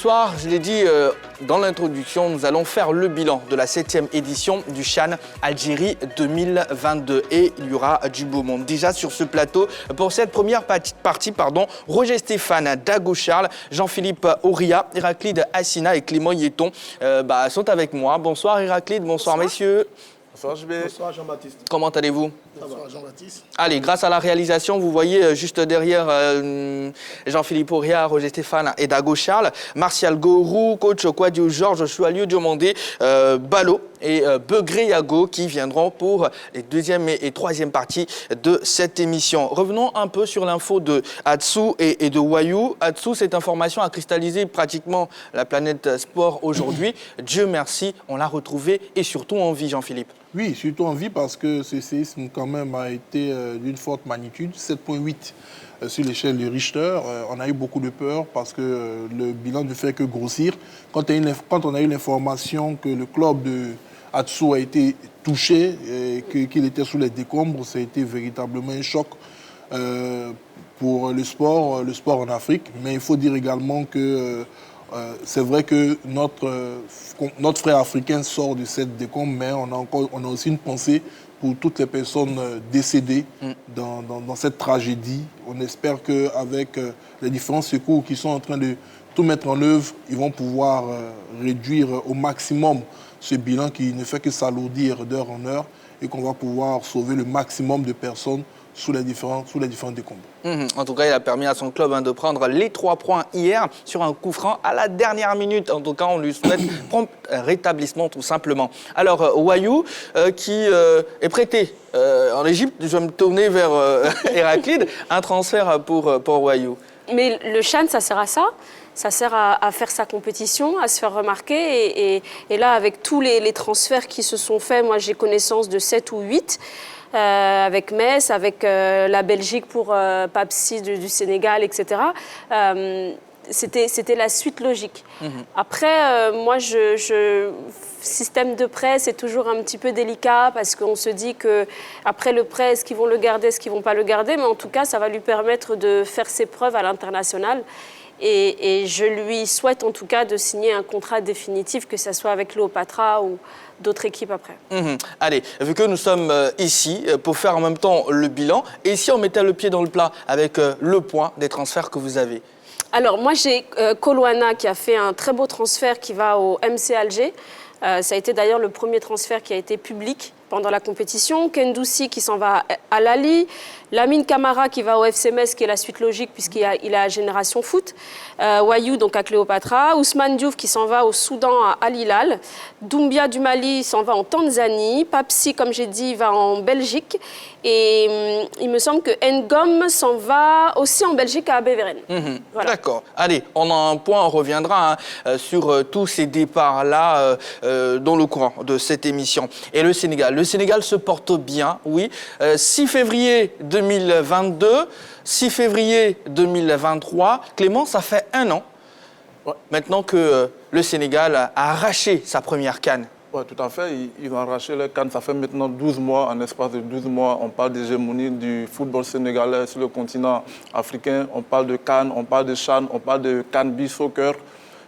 soir, je l'ai dit dans l'introduction, nous allons faire le bilan de la 7e édition du CHAN Algérie 2022 et il y aura du beau monde. Déjà sur ce plateau, pour cette première partie, Roger Stéphane, Dago Charles, Jean-Philippe Auria, Héraclide Assina et Clément Yéton sont avec moi. Bonsoir Héraclide, bonsoir messieurs. Bonsoir JB. Bonsoir Jean-Baptiste. Comment allez-vous? Bonsoir Jean-Baptiste. Allez, grâce à la réalisation, vous voyez juste derrière Jean-Philippe Auria, Roger Stéphane et Dago Charles, Martial Gourou, coach Kouadio Georges, Choualieu Diomandé, Balo et Begré Yago qui viendront pour les deuxième et troisième parties de cette émission. Revenons un peu sur l'info de Atsu et de Wayou. Atsu, cette information a cristallisé pratiquement la planète sport aujourd'hui. Dieu merci, on l'a retrouvé et surtout en vie, Jean-Philippe. Oui, surtout en vie parce que ce séisme quand même a été d'une forte magnitude, 7,8 sur l'échelle de Richter. On a eu beaucoup de peur parce que le bilan ne fait que grossir. Quand on a eu l'information que le club de Atsu a été touché et qu'il était sous les décombres, ça a été véritablement un choc pour le sport en Afrique. Mais il faut dire également que c'est vrai que notre frère africain sort de cette décombre, mais on a aussi une pensée pour toutes les personnes décédées dans cette tragédie. On espère qu'avec les différents secours qui sont en train de tout mettre en œuvre, ils vont pouvoir réduire au maximum ce bilan qui ne fait que s'alourdir d'heure en heure et qu'on va pouvoir sauver le maximum de personnes sous les différents décombres. En tout cas, il a permis à son club de prendre les 3 points hier sur un coup franc à la dernière minute. En tout cas, on lui souhaite prompt rétablissement tout simplement. Alors, Wayou, qui est prêté en Égypte, je vais me tourner vers Héraclide, un transfert pour Wayou. Mais le CHAN, ça sert à ça. Ça sert à faire sa compétition, à se faire remarquer. Et là, avec tous les transferts qui se sont faits, moi j'ai connaissance de 7 ou 8. Avec Metz, avec la Belgique pour Papsi du Sénégal, etc. C'était la suite logique. Après, moi, système de prêt, c'est toujours un petit peu délicat parce qu'on se dit qu'après le prêt, est-ce qu'ils vont le garder, est-ce qu'ils ne vont pas le garder? Mais en tout cas, ça va lui permettre de faire ses preuves à l'international. Et je lui souhaite en tout cas de signer un contrat définitif, que ce soit avec Cléopatra ou d'autres équipes après. Allez, vu que nous sommes ici pour faire en même temps le bilan, et si on mettait le pied dans le plat avec le point des transferts que vous avez? Alors moi j'ai Kolouana qui a fait un très beau transfert qui va au MC Alger. Ça a été d'ailleurs le premier transfert qui a été public pendant la compétition. Kendoussi qui s'en va à Lali. Lamine Camara qui va au FC Metz, qui est la suite logique puisqu'il est à Génération Foot. Wayou donc à Cléopatra. Ousmane Diouf qui s'en va au Soudan à Al Hilal. Doumbia du Mali s'en va en Tanzanie. Papsi, comme j'ai dit, va en Belgique. Et il me semble que Ngom s'en va aussi en Belgique à Beveren. Voilà. D'accord. Allez, on a un point, on reviendra sur tous ces départs-là dans le courant de cette émission. Et le Sénégal se porte bien, oui. 6 février 2022, 6 février 2023. Clément, ça fait 1 an maintenant que le Sénégal a arraché sa première CAN. Oui, tout à fait. Ils ont arraché leur CAN. Ça fait maintenant 12 mois. En espace de 12 mois, on parle d'hégémonie du football sénégalais sur le continent africain. On parle de CAN, on parle de CHAN, on parle de CAN B-Soccer.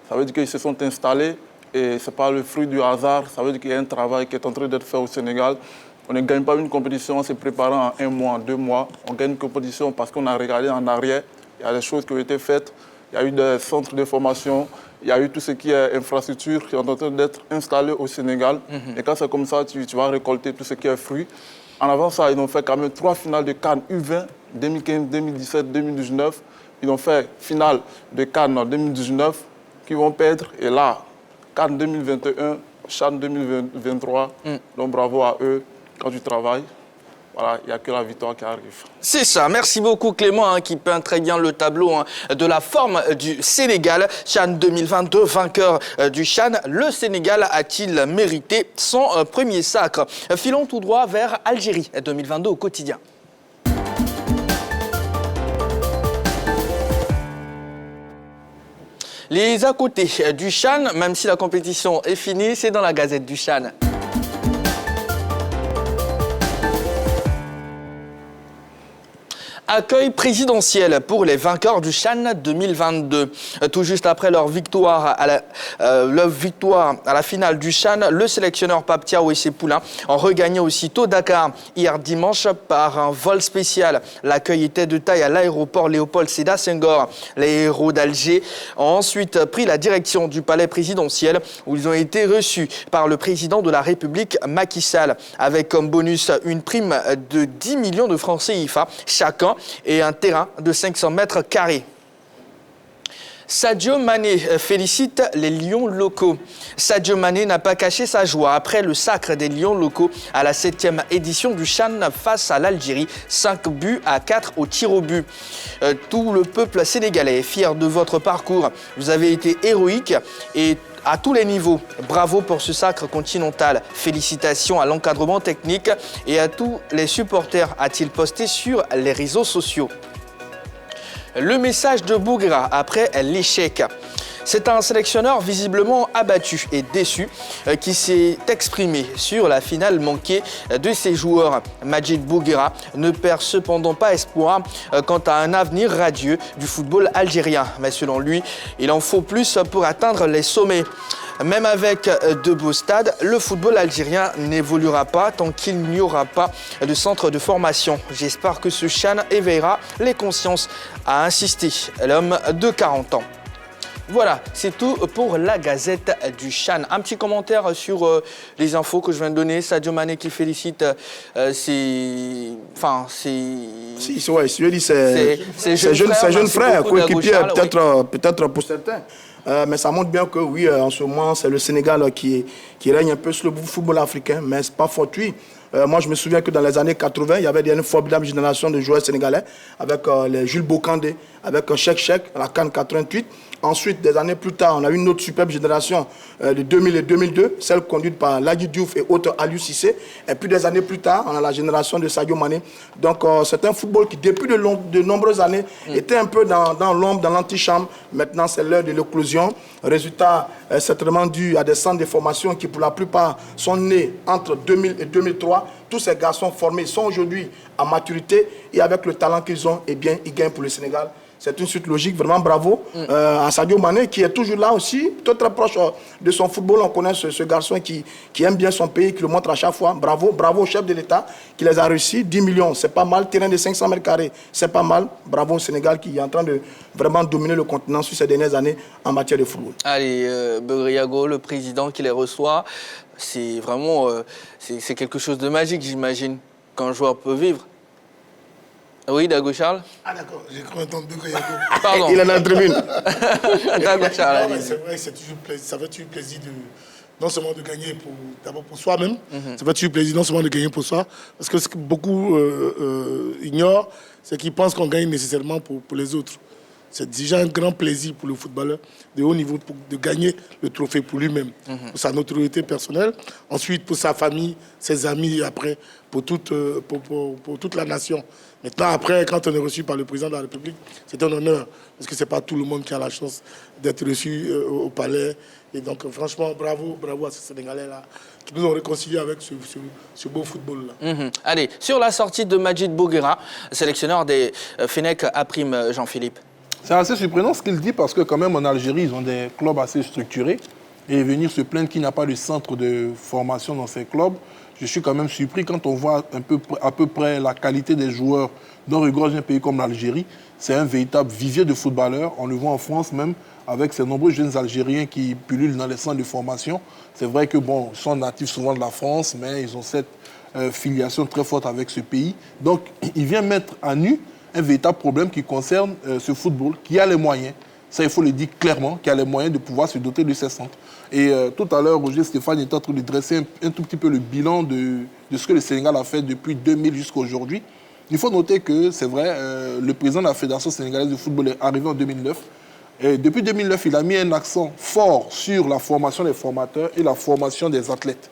Ça veut dire qu'ils se sont installés et ce n'est pas le fruit du hasard. Ça veut dire qu'il y a un travail qui est en train d'être fait au Sénégal. On ne gagne pas une compétition en se préparant en 1 mois, en 2 mois. On gagne une compétition parce qu'on a regardé en arrière. Il y a des choses qui ont été faites. Il y a eu des centres de formation. Il y a eu tout ce qui est infrastructure qui est en train d'être installé au Sénégal. Et quand c'est comme ça, tu vas récolter tout ce qui est fruit. En avant ça, ils ont fait quand même 3 finales de CAN U20, 2015, 2017, 2019. Ils ont fait finale de CAN en 2019 qu'ils vont perdre. Et là, CAN 2021, CHAN 2023. Donc bravo à eux. Quand tu travailles, voilà, il n'y a que la victoire qui arrive. C'est ça. Merci beaucoup Clément qui peint très bien le tableau de la forme du Sénégal. CHAN 2022, vainqueur du CHAN. Le Sénégal a-t-il mérité son premier sacre? Filons tout droit vers Algérie 2022 au quotidien. Les à côté du CHAN, même si la compétition est finie, c'est dans la Gazette du CHAN. Accueil présidentiel pour les vainqueurs du CHAN 2022. Tout juste après leur victoire à la finale du CHAN, le sélectionneur Pape Thiaw et ses poulains ont regagné aussitôt Dakar hier dimanche par un vol spécial. L'accueil était de taille à l'aéroport Léopold Sédar Senghor. Les héros d'Alger ont ensuite pris la direction du palais présidentiel où ils ont été reçus par le président de la République Macky Sall avec comme bonus une prime de 10 millions de francs CFA chacun et un terrain de 500 mètres carrés. Sadio Mané félicite les Lions locaux. Sadio Mané n'a pas caché sa joie après le sacre des Lions locaux à la 7e édition du CHAN face à l'Algérie, 5-4 au tir au but. Tout le peuple sénégalais est fier de votre parcours. Vous avez été héroïque et à tous les niveaux. Bravo pour ce sacre continental. Félicitations à l'encadrement technique et à tous les supporters, a-t-il posté sur les réseaux sociaux. Le message de Bouguera après l'échec. C'est un sélectionneur visiblement abattu et déçu qui s'est exprimé sur la finale manquée de ses joueurs. Majid Bouguera ne perd cependant pas espoir quant à un avenir radieux du football algérien. Mais selon lui, il en faut plus pour atteindre les sommets. Même avec de beaux stades, le football algérien n'évoluera pas tant qu'il n'y aura pas de centre de formation. J'espère que ce CHAN éveillera les consciences, a insisté l'homme de 40 ans. Voilà, c'est tout pour la Gazette du CHAN. Un petit commentaire sur les infos que je viens de donner. Sadio Mané qui félicite ses jeunes frères, coéquipiers, peut-être pour certains. Mais ça montre bien que oui, en ce moment, c'est le Sénégal qui règne un peu sur le football africain, mais ce n'est pas fortuit. Moi, je me souviens que dans les années 80, il y avait une formidable génération de joueurs sénégalais avec les Jules Bocandé, avec Cheikh, la CAN 88. Ensuite, des années plus tard, on a eu une autre superbe génération de 2000 et 2002, celle conduite par Ladji Diouf et autres Aliou Cissé. Et puis des années plus tard, on a la génération de Sadio Mané. Donc c'est un football qui, depuis de nombreuses années, était un peu dans l'ombre, dans l'antichambre. Maintenant, c'est l'heure de l'éclosion. Résultat certainement dû à des centres de formation qui, pour la plupart, sont nés entre 2000 et 2003. Tous ces garçons formés sont aujourd'hui à maturité et avec le talent qu'ils ont, eh bien, ils gagnent pour le Sénégal. C'est une suite logique, vraiment bravo à Sadio Mané qui est toujours là aussi, très proche de son football. On connaît ce garçon qui aime bien son pays, qui le montre à chaque fois. Bravo au chef de l'État qui les a réussi. 10 millions, c'est pas mal. Terrain de 500 mètres carrés, c'est pas mal. Bravo au Sénégal qui est en train de vraiment dominer le continent sur ces dernières années en matière de football. Allez, Begriago, le président qui les reçoit, c'est vraiment c'est quelque chose de magique, j'imagine, qu'un joueur peut vivre. Oui, Dago Charles. Ah d'accord, j'ai cru entendre Begriago. Pardon. Il est dans la tribune. Dago Charles. C'est vrai, ça fait toujours plaisir non seulement de gagner d'abord pour soi-même, ça fait toujours plaisir non seulement de gagner pour soi, parce que ce que beaucoup ignorent, c'est qu'ils pensent qu'on gagne nécessairement pour les autres. C'est déjà un grand plaisir pour le footballeur de haut niveau de gagner le trophée pour lui-même, pour sa notoriété personnelle, ensuite pour sa famille, ses amis et après pour toute la nation. Maintenant, après, quand on est reçu par le président de la République, c'est un honneur, parce que ce n'est pas tout le monde qui a la chance d'être reçu au palais. Et donc, franchement, bravo à ces Sénégalais-là, qui nous ont réconciliés avec ce beau football-là. Allez, sur la sortie de Majid Bouguera, sélectionneur des Fenech Aprime, Jean-Philippe. C'est assez surprenant ce qu'il dit parce que quand même en Algérie, ils ont des clubs assez structurés. Et venir se plaindre qu'il n'y a pas de centre de formation dans ces clubs, je suis quand même surpris quand on voit à peu près la qualité des joueurs dont regorge un pays comme l'Algérie. C'est un véritable vivier de footballeurs. On le voit en France même, avec ces nombreux jeunes Algériens qui pullulent dans les centres de formation. C'est vrai que bon, ils sont natifs souvent de la France, mais ils ont cette filiation très forte avec ce pays. Donc, il vient mettre à nu un véritable problème qui concerne ce football, qui a les moyens, ça il faut le dire clairement, qui a les moyens de pouvoir se doter de ces centres. Et tout à l'heure, Roger Stéphane était en train de dresser un tout petit peu le bilan de ce que le Sénégal a fait depuis 2000 jusqu'à aujourd'hui. Il faut noter que, c'est vrai, le président de la Fédération sénégalaise de football est arrivé en 2009. Et depuis 2009, il a mis un accent fort sur la formation des formateurs et la formation des athlètes.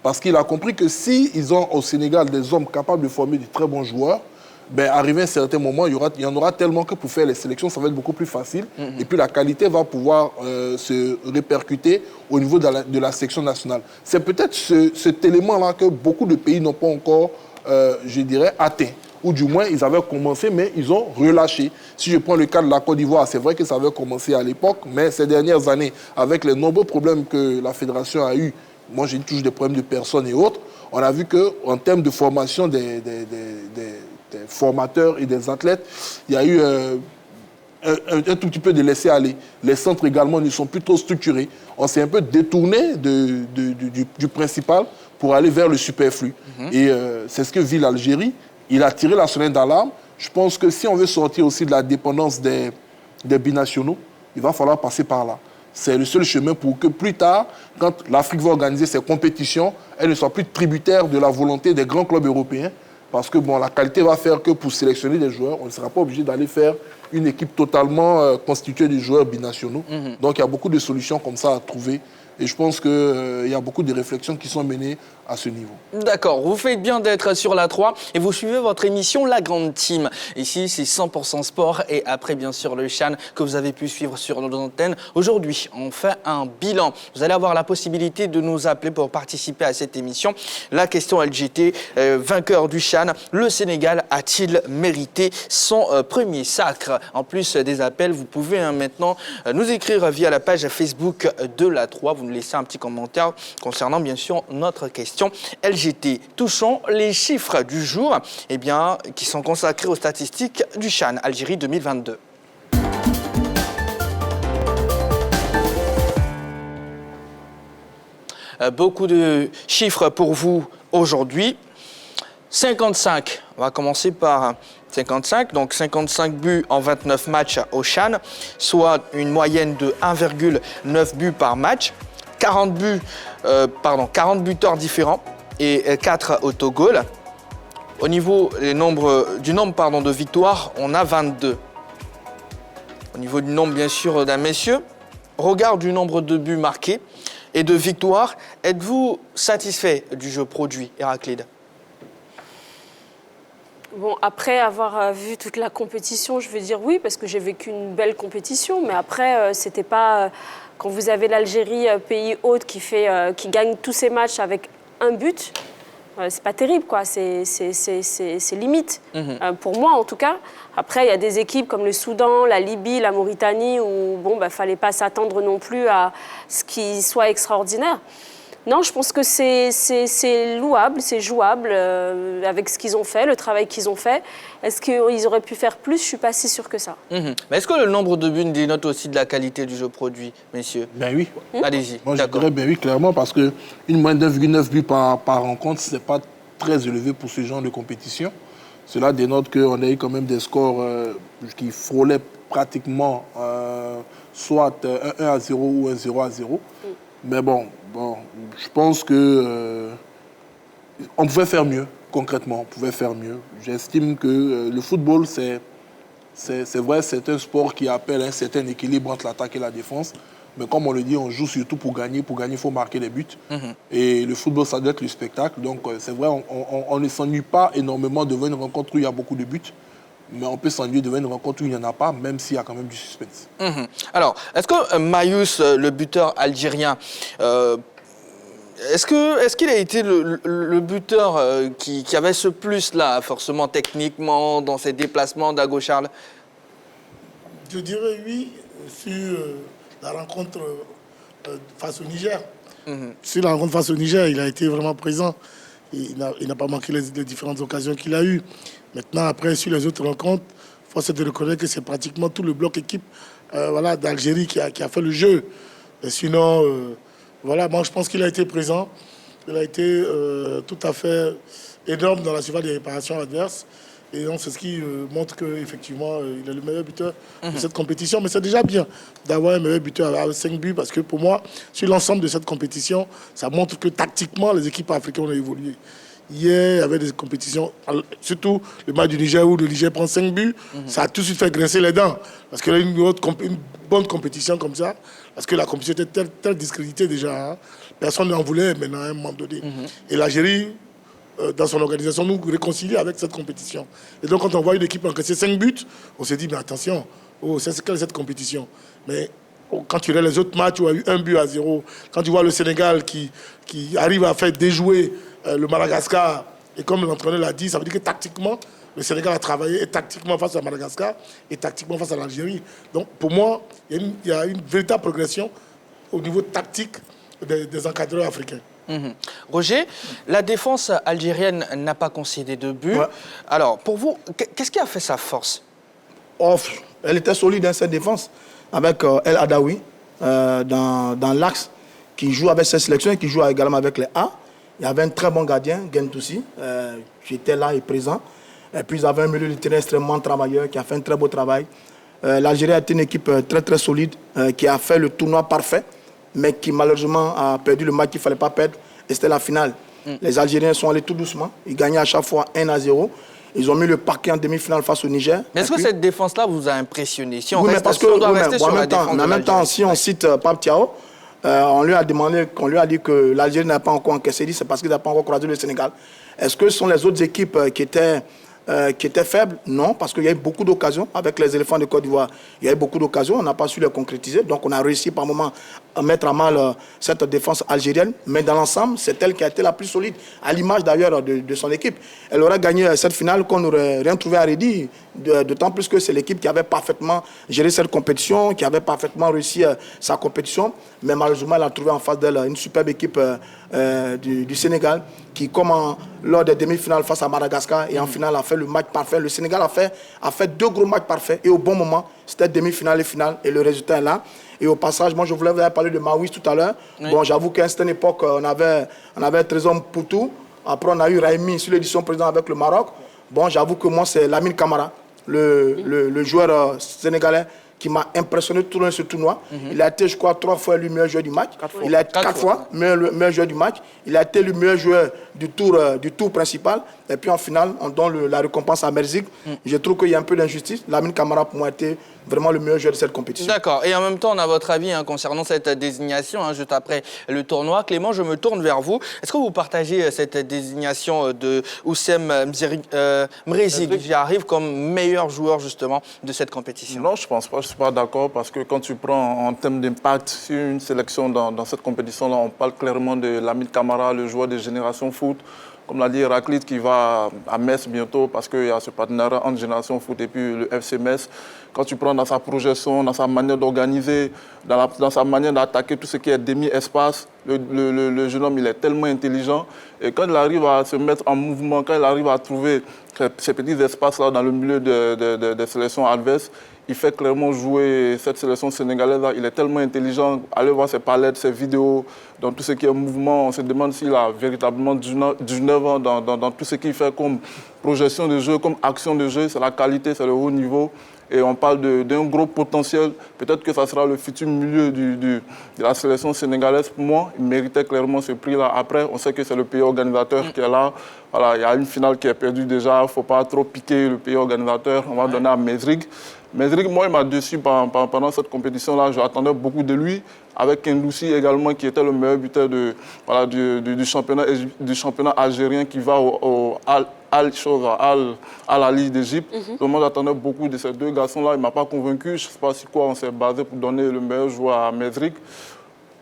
Parce qu'il a compris que s'ils ont au Sénégal des hommes capables de former de très bons joueurs, ben, arrivé à un certain moment, il y en aura tellement que pour faire les sélections, ça va être beaucoup plus facile. Et puis la qualité va pouvoir se répercuter au niveau de la section nationale. C'est peut-être cet élément-là que beaucoup de pays n'ont pas encore, je dirais, atteint. ou du moins ils avaient commencé, mais ils ont relâché. Si je prends le cas de la Côte d'Ivoire, c'est vrai que ça avait commencé à l'époque, mais ces dernières années, avec les nombreux problèmes que la fédération a eu, moi j'ai toujours des problèmes de personnes et autres, on a vu qu'en termes de formation des formateurs et des athlètes, il y a eu un tout petit peu de laisser aller. Les centres également ne sont plus trop structurés. On s'est un peu détourné du principal pour aller vers le superflu. Et c'est ce que vit l'Algérie. Il a tiré la sonnette d'alarme. Je pense que si on veut sortir aussi de la dépendance des binationaux, il va falloir passer par là. C'est le seul chemin pour que plus tard, quand l'Afrique va organiser ses compétitions, elle ne soit plus tributaire de la volonté des grands clubs européens. Parce que bon, la qualité va faire que pour sélectionner des joueurs, on ne sera pas obligé d'aller faire une équipe totalement constituée de joueurs binationaux. Donc il y a beaucoup de solutions comme ça à trouver. Et je pense qu'il y a beaucoup de réflexions qui sont menées à ce niveau. D'accord, vous faites bien d'être sur la 3 et vous suivez votre émission La Grande Team. Ici, c'est 100% sport et après, bien sûr, le CHAN que vous avez pu suivre sur nos antennes. Aujourd'hui, on fait un bilan. Vous allez avoir la possibilité de nous appeler pour participer à cette émission. La question LGT, vainqueur du CHAN, le Sénégal a-t-il mérité son premier sacre? En plus des appels, vous pouvez maintenant nous écrire via la page Facebook de la 3. Vous nous laissez un petit commentaire concernant, bien sûr, notre question LGT. Touchons les chiffres du jour, qui sont consacrés aux statistiques du CHAN Algérie 2022. Beaucoup de chiffres pour vous aujourd'hui. 55, on va commencer par 55, donc 55 buts en 29 matchs au CHAN, soit une moyenne de 1,9 buts par match. 40 buteurs différents et 4 autogols. Au niveau du nombre de victoires, on a 22. Au niveau du nombre, bien sûr, d'un messieurs, regard du nombre de buts marqués et de victoires, êtes-vous satisfait du jeu produit, Héraclide? Bon, après avoir vu toute la compétition, je veux dire oui, parce que j'ai vécu une belle compétition, mais après, c'était pas... Quand vous avez l'Algérie, pays hôte, qui gagne tous ses matchs avec un but, c'est pas terrible, quoi. C'est limite, pour moi en tout cas. Après, il y a des équipes comme le Soudan, la Libye, la Mauritanie, où fallait pas s'attendre non plus à ce qui soit extraordinaire. Non, je pense que c'est louable, c'est jouable avec ce qu'ils ont fait, le travail qu'ils ont fait. Est-ce qu'ils auraient pu faire plus? Je ne suis pas si sûre que ça. Mais est-ce que le nombre de buts dénote aussi de la qualité du jeu produit, messieurs? Ben oui. Allez-y. Moi, je dirais ben oui, clairement, parce qu'une moyenne d'1,9 buts par rencontre, ce n'est pas très élevé pour ce genre de compétition. Cela dénote qu'on a eu quand même des scores qui frôlaient pratiquement soit 1-0 ou 1-0-0. Mais bon, je pense que on pouvait faire mieux, concrètement, on pouvait faire mieux. J'estime que le football, c'est vrai, c'est un sport qui appelle un certain équilibre entre l'attaque et la défense. Mais comme on le dit, on joue surtout pour gagner. Pour gagner, il faut marquer des buts. Et le football, ça doit être le spectacle. Donc, c'est vrai, on ne s'ennuie pas énormément devant une rencontre où il y a beaucoup de buts. Mais on peut s'ennuyer devant une rencontre où il n'y en a pas, même s'il y a quand même du suspense. Alors, est-ce que Mayous, le buteur algérien, est-ce qu'il a été le buteur qui avait ce plus-là, forcément techniquement, dans ses déplacements d'Ago Charles? Je dirais oui, sur la rencontre face au Niger. Sur la rencontre face au Niger, il a été vraiment présent. Il n'a pas manqué les différentes occasions qu'il a eues. Maintenant, après, sur les autres rencontres, il faut de reconnaître que c'est pratiquement tout le bloc équipe d'Algérie qui a fait le jeu. Et sinon, moi, je pense qu'il a été présent. Il a été tout à fait énorme dans la surface des réparations adverses. Et donc, c'est ce qui montre qu'effectivement, il est le meilleur buteur de cette compétition. Mais c'est déjà bien d'avoir un meilleur buteur avec 5 buts, parce que pour moi, sur l'ensemble de cette compétition, ça montre que tactiquement, les équipes africaines ont évolué. Hier, il y avait des compétitions, surtout le match du Niger où le Niger prend 5 buts, ça a tout de suite fait grincer les dents. Parce qu'il y a une bonne compétition comme ça, parce que la compétition était telle discréditée déjà. Hein. Personne n'en voulait maintenant à un moment donné. Et l'Algérie, dans son organisation, nous réconcilie avec cette compétition. Et donc, quand on voit une équipe encaisser 5 buts, on se dit, mais attention, c'est quelle est cette compétition? Mais quand tu regardes les autres matchs où il y a eu 1-0, quand tu vois le Sénégal qui arrive à faire déjouer le Madagascar, et comme l'entraîneur l'a dit, ça veut dire que tactiquement, le Sénégal a travaillé et tactiquement face à Madagascar et tactiquement face à l'Algérie. Donc pour moi, il y a une véritable progression au niveau tactique des encadreurs africains. Roger, la défense algérienne n'a pas concédé de but. Ouais. Alors, pour vous, qu'est-ce qui a fait sa force? Elle était solide dans cette défense, avec El Adaoui dans l'axe, qui joue avec cette sélection et qui joue également avec les A. Il y avait un très bon gardien, Gentoussi, qui était là et présent. Et puis, ils avaient un milieu de terrain extrêmement travailleur, qui a fait un très beau travail. L'Algérie a été une équipe très, très solide, qui a fait le tournoi parfait, mais qui malheureusement a perdu le match qu'il ne fallait pas perdre. Et c'était la finale. Les Algériens sont allés tout doucement. Ils gagnaient à chaque fois 1-0. Ils ont mis le paquet en demi-finale face au Niger. Mais est-ce que cette défense-là vous a impressionné? Si on oui, reste, mais parce que, en même temps, si on cite Pape Thiaw, on lui a demandé, on lui a dit que l'Algérie n'a pas encore encaissé, c'est parce qu'il n'a pas encore croisé le Sénégal. Est-ce que ce sont les autres équipes qui étaient faibles? Non, parce qu'il y a eu beaucoup d'occasions avec les éléphants de Côte d'Ivoire. Il y a eu beaucoup d'occasions, on n'a pas su les concrétiser. Donc on a réussi par moment à mettre à mal cette défense algérienne. Mais dans l'ensemble, c'est elle qui a été la plus solide, à l'image d'ailleurs de son équipe. Elle aurait gagné cette finale qu'on n'aurait rien trouvé à redire, d'autant plus que c'est l'équipe qui avait parfaitement géré cette compétition, qui avait parfaitement réussi sa compétition. Mais malheureusement, elle a trouvé en face d'elle une superbe équipe du Sénégal qui, comme lors des demi-finales face à Madagascar et en finale, a fait le match parfait. Le Sénégal a fait 2 gros matchs parfaits et au bon moment, c'était demi-finale et finale et le résultat est là. Et au passage, moi je voulais vous parler de Maouis tout à l'heure. Oui. Bon, j'avoue qu'à une certaine époque, on avait Trésor Poutou. Après, on a eu Raimi sur l'édition présidente avec le Maroc. Bon, j'avoue que moi, c'est Lamine Camara, le joueur sénégalais qui m'a impressionné tout au long de ce tournoi. Il a été, je crois, 3 fois le meilleur joueur du match. 4 fois. Il a été 4 fois le meilleur joueur du match. Il a été le meilleur joueur du tour principal. Et puis en finale, on donne la récompense à Merzic. Je trouve qu'il y a un peu d'injustice. Lamine Camara, pour moi, a été vraiment le meilleur joueur de cette compétition. D'accord. Et en même temps, on a votre avis concernant cette désignation, juste après le tournoi. Clément, je me tourne vers vous. Est-ce que vous partagez cette désignation de Oussem Mrezik, qui arrive comme meilleur joueur, justement, de cette compétition? Non, je ne pense pas. Je ne suis pas d'accord parce que quand tu prends en termes d'impact sur une sélection dans cette compétition-là, on parle clairement de Lamine Camara, le joueur de Génération Foot. Comme l'a dit Héraclite, qui va à Metz bientôt parce qu'il y a ce partenariat entre Génération Foot et puis le FC Metz. Quand tu prends dans sa projection, dans sa manière d'organiser, dans sa manière d'attaquer tout ce qui est demi-espace, le jeune homme, il est tellement intelligent. Et quand il arrive à se mettre en mouvement, quand il arrive à trouver ces petits espaces-là dans le milieu des sélections adverses, il fait clairement jouer cette sélection sénégalaise-là. Il est tellement intelligent. Allez voir ses palettes, ses vidéos, dans tout ce qui est mouvement. On se demande s'il a véritablement du 9 ans dans tout ce qu'il fait comme projection de jeu, comme action de jeu. C'est la qualité, c'est le haut niveau. Et on parle d'un gros potentiel. Peut-être que ça sera le futur milieu de la sélection sénégalaise. Pour moi, il méritait clairement ce prix-là. Après, on sait que c'est le pays organisateur qui est là. Voilà, il y a une finale qui est perdue déjà. Il ne faut pas trop piquer le pays organisateur. On va donner à Mezrig. Mezrig, moi, il m'a déçu pendant cette compétition-là. J'attendais beaucoup de lui. Avec Kendoussi également, qui était le meilleur buteur du championnat algérien qui va au Al-Ali d'Égypte. Donc moi, j'attendais beaucoup de ces 2 garçons-là. Il ne m'a pas convaincu. Je ne sais pas sur quoi on s'est basé pour donner le meilleur joueur à Mezrig.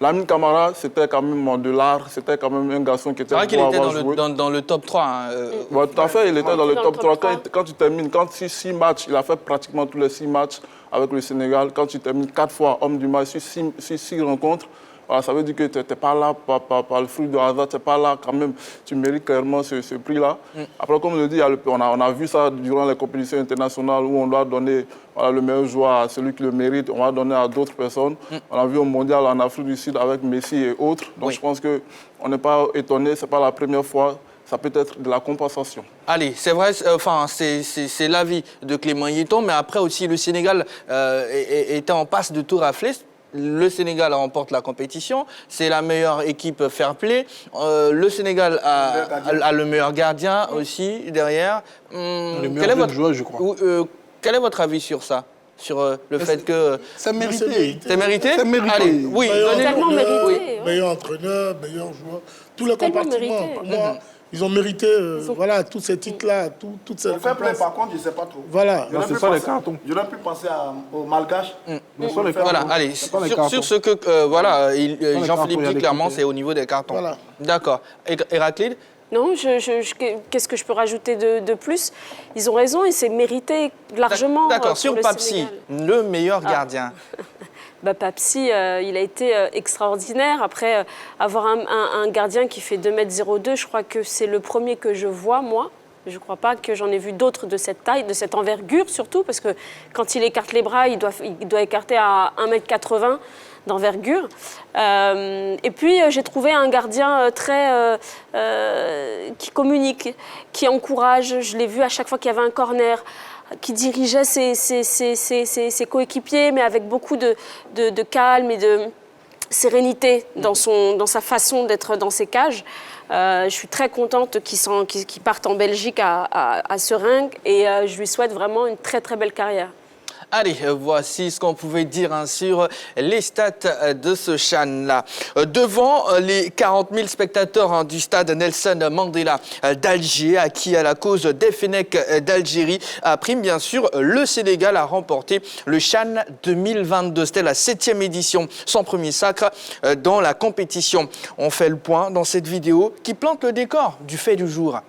Lamine Camara, c'était quand même de l'art. C'était quand même un garçon qui était qu'il était dans le top 3. Ouais, tout à fait, il était dans le top 3. Quand tu termines, sur 6 matchs, il a fait pratiquement tous les 6 matchs avec le Sénégal. Quand tu termines 4 fois homme du match sur 6 rencontres, voilà, ça veut dire que tu n'étais pas là par le fruit de hasard, tu n'es pas là quand même, tu mérites clairement ce prix-là. Après, comme je le dis, on a vu ça durant les compétitions internationales où on doit donner le meilleur joueur à celui qui le mérite, on va donner à d'autres personnes. On a vu au Mondial en Afrique du Sud avec Messi et autres. Donc je pense qu'on n'est pas étonné, ce n'est pas la première fois. Ça peut être de la compensation. Allez, c'est vrai, c'est l'avis de Clément Yéton, mais après aussi le Sénégal était en passe de tout rafler. Le Sénégal remporte la compétition, c'est la meilleure équipe fair play. Le Sénégal a le meilleur gardien aussi derrière. Le meilleur joueur, je crois. Quel est votre avis sur ça? Sur le fait que... C'est mérité. C'est mérité? C'est mérité. Allez, oui. Tellement mérité. Meilleur entraîneur, meilleur joueur. Tous les compartiments, pour moi, ils ont mérité voilà, tous ces titres-là, toutes ces récompenses. Par contre, je ne sais pas trop. Voilà. C'est ça les cartons. J'aurais pu penser aux Malgaches. Voilà, allez, sur ce que Jean-Philippe dit clairement, c'est au niveau des cartons. Voilà. D'accord. Héraclide? Non, qu'est-ce que je peux rajouter de plus? Ils ont raison et c'est mérité largement. D'accord, sur Papsi, le meilleur gardien. Papsi, il a été extraordinaire. Après avoir un gardien qui fait 2,02 m, je crois que c'est le premier que je vois, moi. Je ne crois pas que j'en ai vu d'autres de cette taille, de cette envergure surtout, parce que quand il écarte les bras, il doit écarter à 1,80 m d'envergure. Et puis, j'ai trouvé un gardien qui communique, qui encourage. Je l'ai vu à chaque fois qu'il y avait un corner, qui dirigeait ses coéquipiers, mais avec beaucoup de calme et de sérénité dans sa façon d'être dans ses cages. Je suis très contente qu'il parte en Belgique à Seringue et je lui souhaite vraiment une très très belle carrière. Allez, voici ce qu'on pouvait dire sur les stats de ce CHAN-là. Devant les 40 000 spectateurs du stade Nelson Mandela d'Alger, acquis à la cause des Fennecs d'Algérie, a prime bien sûr, le Sénégal a remporté le CHAN 2022. C'était la 7e édition, son premier sacre dans la compétition. On fait le point dans cette vidéo qui plante le décor du fait du jour.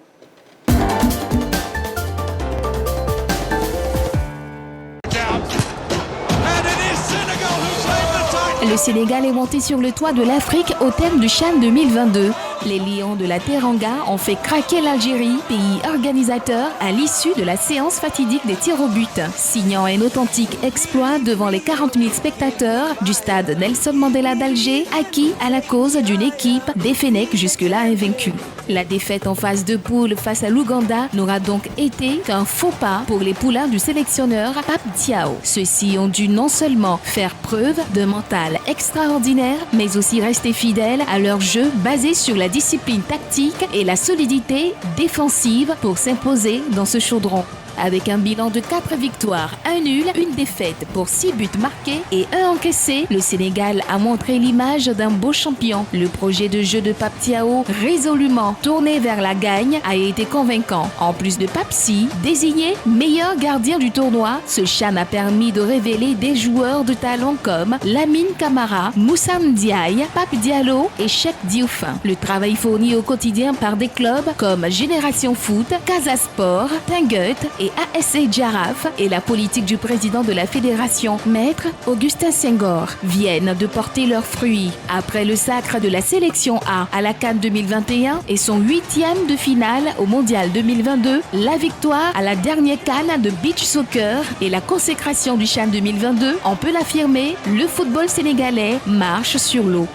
Le Sénégal est monté sur le toit de l'Afrique au thème du CHAN 2022. Les Lions de la Teranga ont fait craquer l'Algérie, pays organisateur, à l'issue de la séance fatidique des tirs au but, signant un authentique exploit devant les 40 000 spectateurs du stade Nelson Mandela d'Alger, acquis à la cause d'une équipe des Fennecs jusque-là invaincue. La défaite en phase de poule face à l'Ouganda n'aura donc été qu'un faux pas pour les poulains du sélectionneur Pape Diao. Ceux-ci ont dû non seulement faire preuve d'un mental extraordinaire, mais aussi rester fidèles à leur jeu basé sur la discipline tactique et la solidité défensive pour s'imposer dans ce chaudron. Avec un bilan de 4 victoires, 1 nul, 1 défaite pour 6 buts marqués et 1 encaissé, le Sénégal a montré l'image d'un beau champion. Le projet de jeu de Pape Thiaw, résolument tourné vers la gagne, a été convaincant. En plus de Papsi, désigné meilleur gardien du tournoi, ce CHAN a permis de révéler des joueurs de talent comme Lamine Camara, Moussa Ndiaye, Pape Diallo et Cheikh Diouf. Le travail fourni au quotidien par des clubs comme Génération Foot, Casa Sport, Tinguet et ASC Giraffe et la politique du président de la fédération, Maître Augustin Senghor, viennent de porter leurs fruits. Après le sacre de la sélection A à la CAN 2021 et son 8e de finale au Mondial 2022, la victoire à la dernière CAN de beach soccer et la consécration du CHAN 2022, on peut l'affirmer, le football sénégalais marche sur l'eau.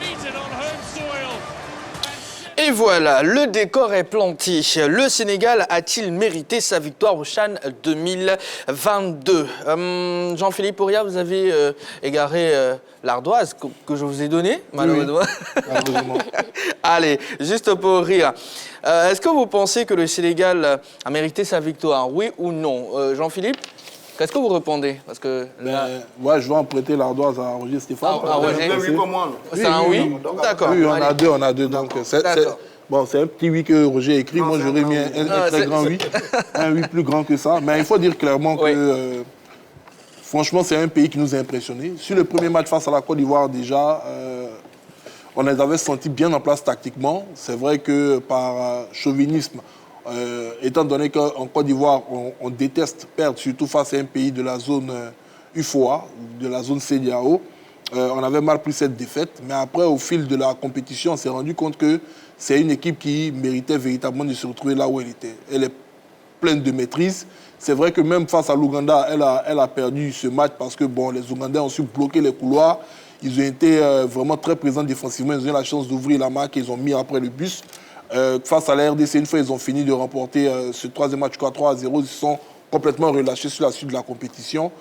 Et voilà, le décor est planté. Le Sénégal a-t-il mérité sa victoire au CHAN 2022 ? Jean-Philippe Auria, vous avez égaré l'ardoise que je vous ai donnée, malheureusement. Malheureusement. Allez, juste pour rire. Est-ce que vous pensez que le Sénégal a mérité sa victoire, oui ou non ? Jean-Philippe ? Qu'est-ce que vous répondez? Parce que là... ouais, je vais en prêter l'ardoise à Roger Stéphane. Oui, pour moi. C'est un oui? D'accord. Oui, on a deux. Donc, c'est un petit oui que Roger a écrit. Moi, j'aurais mis un très grand oui. Un oui plus grand que ça. Mais il faut dire clairement que, franchement, c'est un pays qui nous a impressionnés. Sur le premier match face à la Côte d'Ivoire, déjà, on les avait sentis bien en place tactiquement. C'est vrai que par chauvinisme, étant donné qu'en Côte d'Ivoire, on déteste perdre, surtout face à un pays de la zone UFOA, de la zone CEDEAO, on avait mal pris cette défaite. Mais après, au fil de la compétition, on s'est rendu compte que c'est une équipe qui méritait véritablement de se retrouver là où elle était. Elle est pleine de maîtrise. C'est vrai que même face à l'Ouganda, elle a perdu ce match parce que bon, les Ougandais ont su bloquer les couloirs. Ils ont été vraiment très présents défensivement. Ils ont eu la chance d'ouvrir la marque et ils ont mis après le bus. Face à la RDC, une fois ils ont fini de remporter ce troisième match 3-0, ils se sont complètement relâchés sur la suite de la compétition.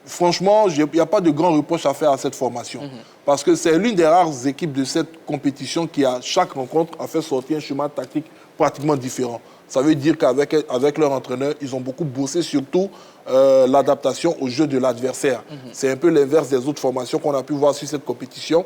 Franchement, il n'y a pas de grand reproche à faire à cette formation. Parce que c'est l'une des rares équipes de cette compétition qui, à chaque rencontre, a fait sortir un chemin tactique pratiquement différent. Ça veut dire qu'avec leur entraîneur, ils ont beaucoup bossé surtout l'adaptation au jeu de l'adversaire. C'est un peu l'inverse des autres formations qu'on a pu voir sur cette compétition.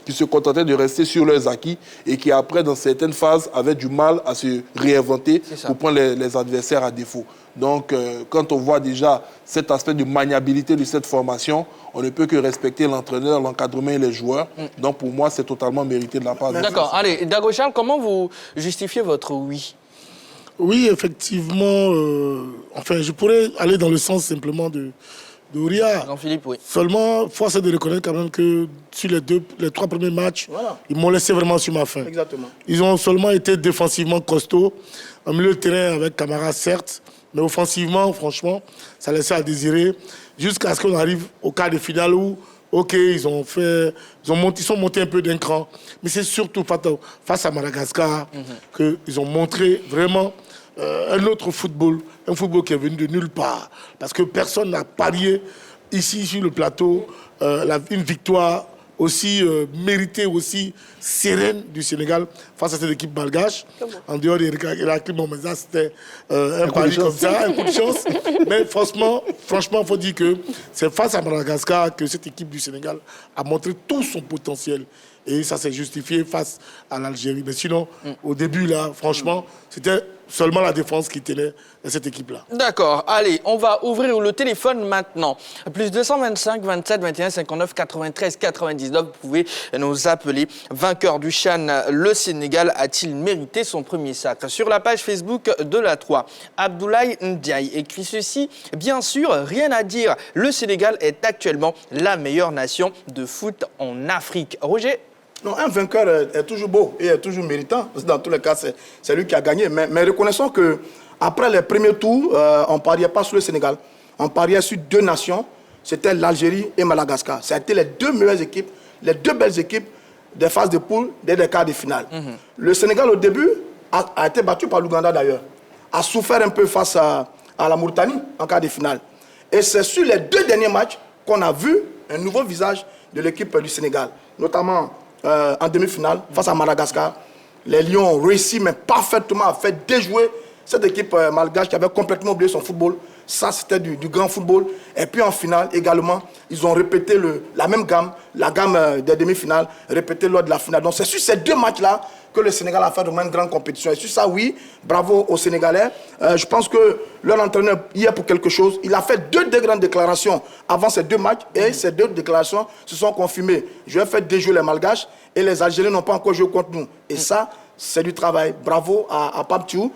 qui se contentaient de rester sur leurs acquis et qui après, dans certaines phases, avaient du mal à se réinventer pour prendre les adversaires à défaut. Donc, quand on voit déjà cet aspect de maniabilité de cette formation, on ne peut que respecter l'entraîneur, l'encadrement et les joueurs. Donc, pour moi, c'est totalement mérité de la part de D'accord. Allez, Dago Charles, comment vous justifiez votre oui? Oui, effectivement. Enfin, je pourrais aller dans le sens simplement de Ria. Jean-Philippe, oui. Seulement, force est de reconnaître quand même que sur les 3 premiers matchs, ils m'ont laissé vraiment sur ma faim. Exactement. Ils ont seulement été défensivement costauds, en milieu de terrain avec Camara, certes, mais offensivement, franchement, ça laissait à désirer. Jusqu'à ce qu'on arrive au quart de finale où, OK, ils sont montés un peu d'un cran. Mais c'est surtout face à Madagascar qu'ils ont montré vraiment un autre football, un football qui est venu de nulle part. Parce que personne n'a parié ici sur le plateau une victoire aussi méritée, aussi sereine du Sénégal face à cette équipe malgache. En dehors des Irakli Momeza, c'était un pari comme ça, un coup de chance. Mais franchement, il faut dire que c'est face à Madagascar que cette équipe du Sénégal a montré tout son potentiel. Et ça s'est justifié face à l'Algérie. Mais sinon, au début, là, franchement, c'était seulement la défense qui tenait cette équipe-là. D'accord. Allez, on va ouvrir le téléphone maintenant. Plus 225 27 21 59 93 99. Vous pouvez nous appeler. Vainqueur du CHAN, le Sénégal a-t-il mérité son premier sacre? Sur la page Facebook de la 3, Abdoulaye Ndiaye écrit ceci. Bien sûr, rien à dire. Le Sénégal est actuellement la meilleure nation de foot en Afrique. Roger? Non, un vainqueur est toujours beau et est toujours méritant. Dans tous les cas, c'est lui qui a gagné. Mais reconnaissons qu'après les premiers tours, on ne pariait pas sur le Sénégal. On pariait sur 2 nations. C'était l'Algérie et Madagascar. C'était les 2 meilleures équipes, les 2 belles équipes des phases de poule dès les quarts de finale. Le Sénégal, au début, a été battu par l'Ouganda d'ailleurs. A souffert un peu face à la Mauritanie en quart de finale. Et c'est sur les 2 derniers matchs qu'on a vu un nouveau visage de l'équipe du Sénégal. Notamment en demi-finale, face à Madagascar. Les Lions ont réussi, mais parfaitement, à faire déjouer cette équipe malgache qui avait complètement oublié son football. Ça, c'était du grand football. Et puis en finale, également, ils ont répété la même gamme, la gamme des demi-finales, répétée lors de la finale. Donc c'est sur ces 2 matchs-là que le Sénégal a fait vraiment une grande compétition. Et sur ça, oui, bravo aux Sénégalais. Je pense que leur entraîneur y est pour quelque chose. Il a fait 2 grandes déclarations avant ces 2 matchs et ces 2 déclarations se sont confirmées. Je vais faire déjouer les Malgaches et les Algériens n'ont pas encore joué contre nous. Et ça, c'est du travail. Bravo à Pape Thiou,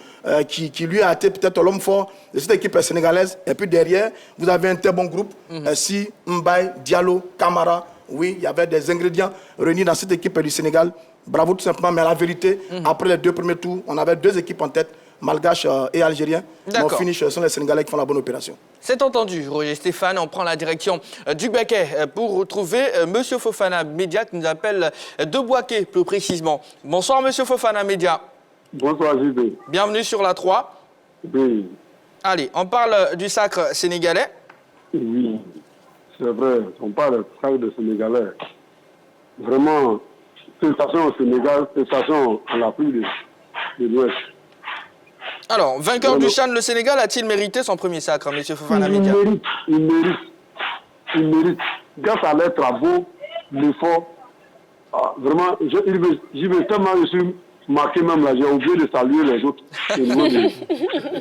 qui lui a été peut-être l'homme fort de cette équipe sénégalaise. Et puis derrière, vous avez un très bon groupe. Si, Mbaye, Diallo, Camara. Oui, il y avait des ingrédients réunis dans cette équipe du Sénégal. Bravo tout simplement. Mais la vérité, après les 2 premiers tours, on avait 2 équipes en tête, malgaches et algériens. Mais au finish, ce sont les Sénégalais qui font la bonne opération. C'est entendu, Roger Stéphane. On prend la direction du Baquet pour retrouver M. Fofana Média qui nous appelle de Boaké, plus précisément. Bonsoir, M. Fofana Média. Bonsoir, JB. Bienvenue sur la 3. Oui. Allez, on parle du sacre sénégalais. Oui, c'est vrai. On parle du sacre de Sénégalais. Vraiment, félicitations au Sénégal, félicitations à l'Afrique de l'Ouest. Alors, vainqueur du CHAN, le Sénégal a-t-il mérité son premier sacre, M. Fofana Média? Il mérite. Grâce à leurs travaux, l'effort, vraiment, j'y vais tellement, je suis marqué même là, j'ai oublié de saluer les autres.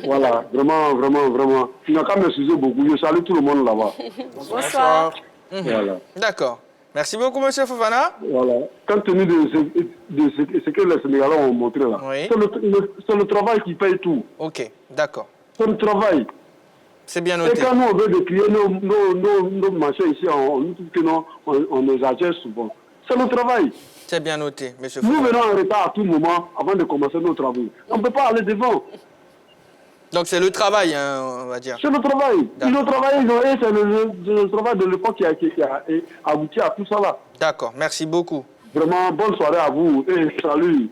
Voilà, vraiment. Il n'a qu'à m'excuser beaucoup, je salue tout le monde là-bas. Bonsoir. Voilà. D'accord. Merci beaucoup, M. Fofana. Voilà. Compte tenu de ce que les Sénégalais ont montré là, oui. C'est le travail qui paye tout. Ok, d'accord. C'est le travail. C'est bien noté. Et quand nous, on veut décrire nos machins ici, on nous trouve que non, on exagère souvent. C'est le travail. C'est bien noté, M. Fofana. Nous venons en retard à tout moment avant de commencer nos travaux. On ne peut pas aller devant. Donc c'est le travail, hein, on va dire. C'est le travail. Ils ont travaillé, et c'est le travail de l'époque qui a abouti à tout ça là. D'accord, merci beaucoup. Vraiment, bonne soirée à vous. Et salut,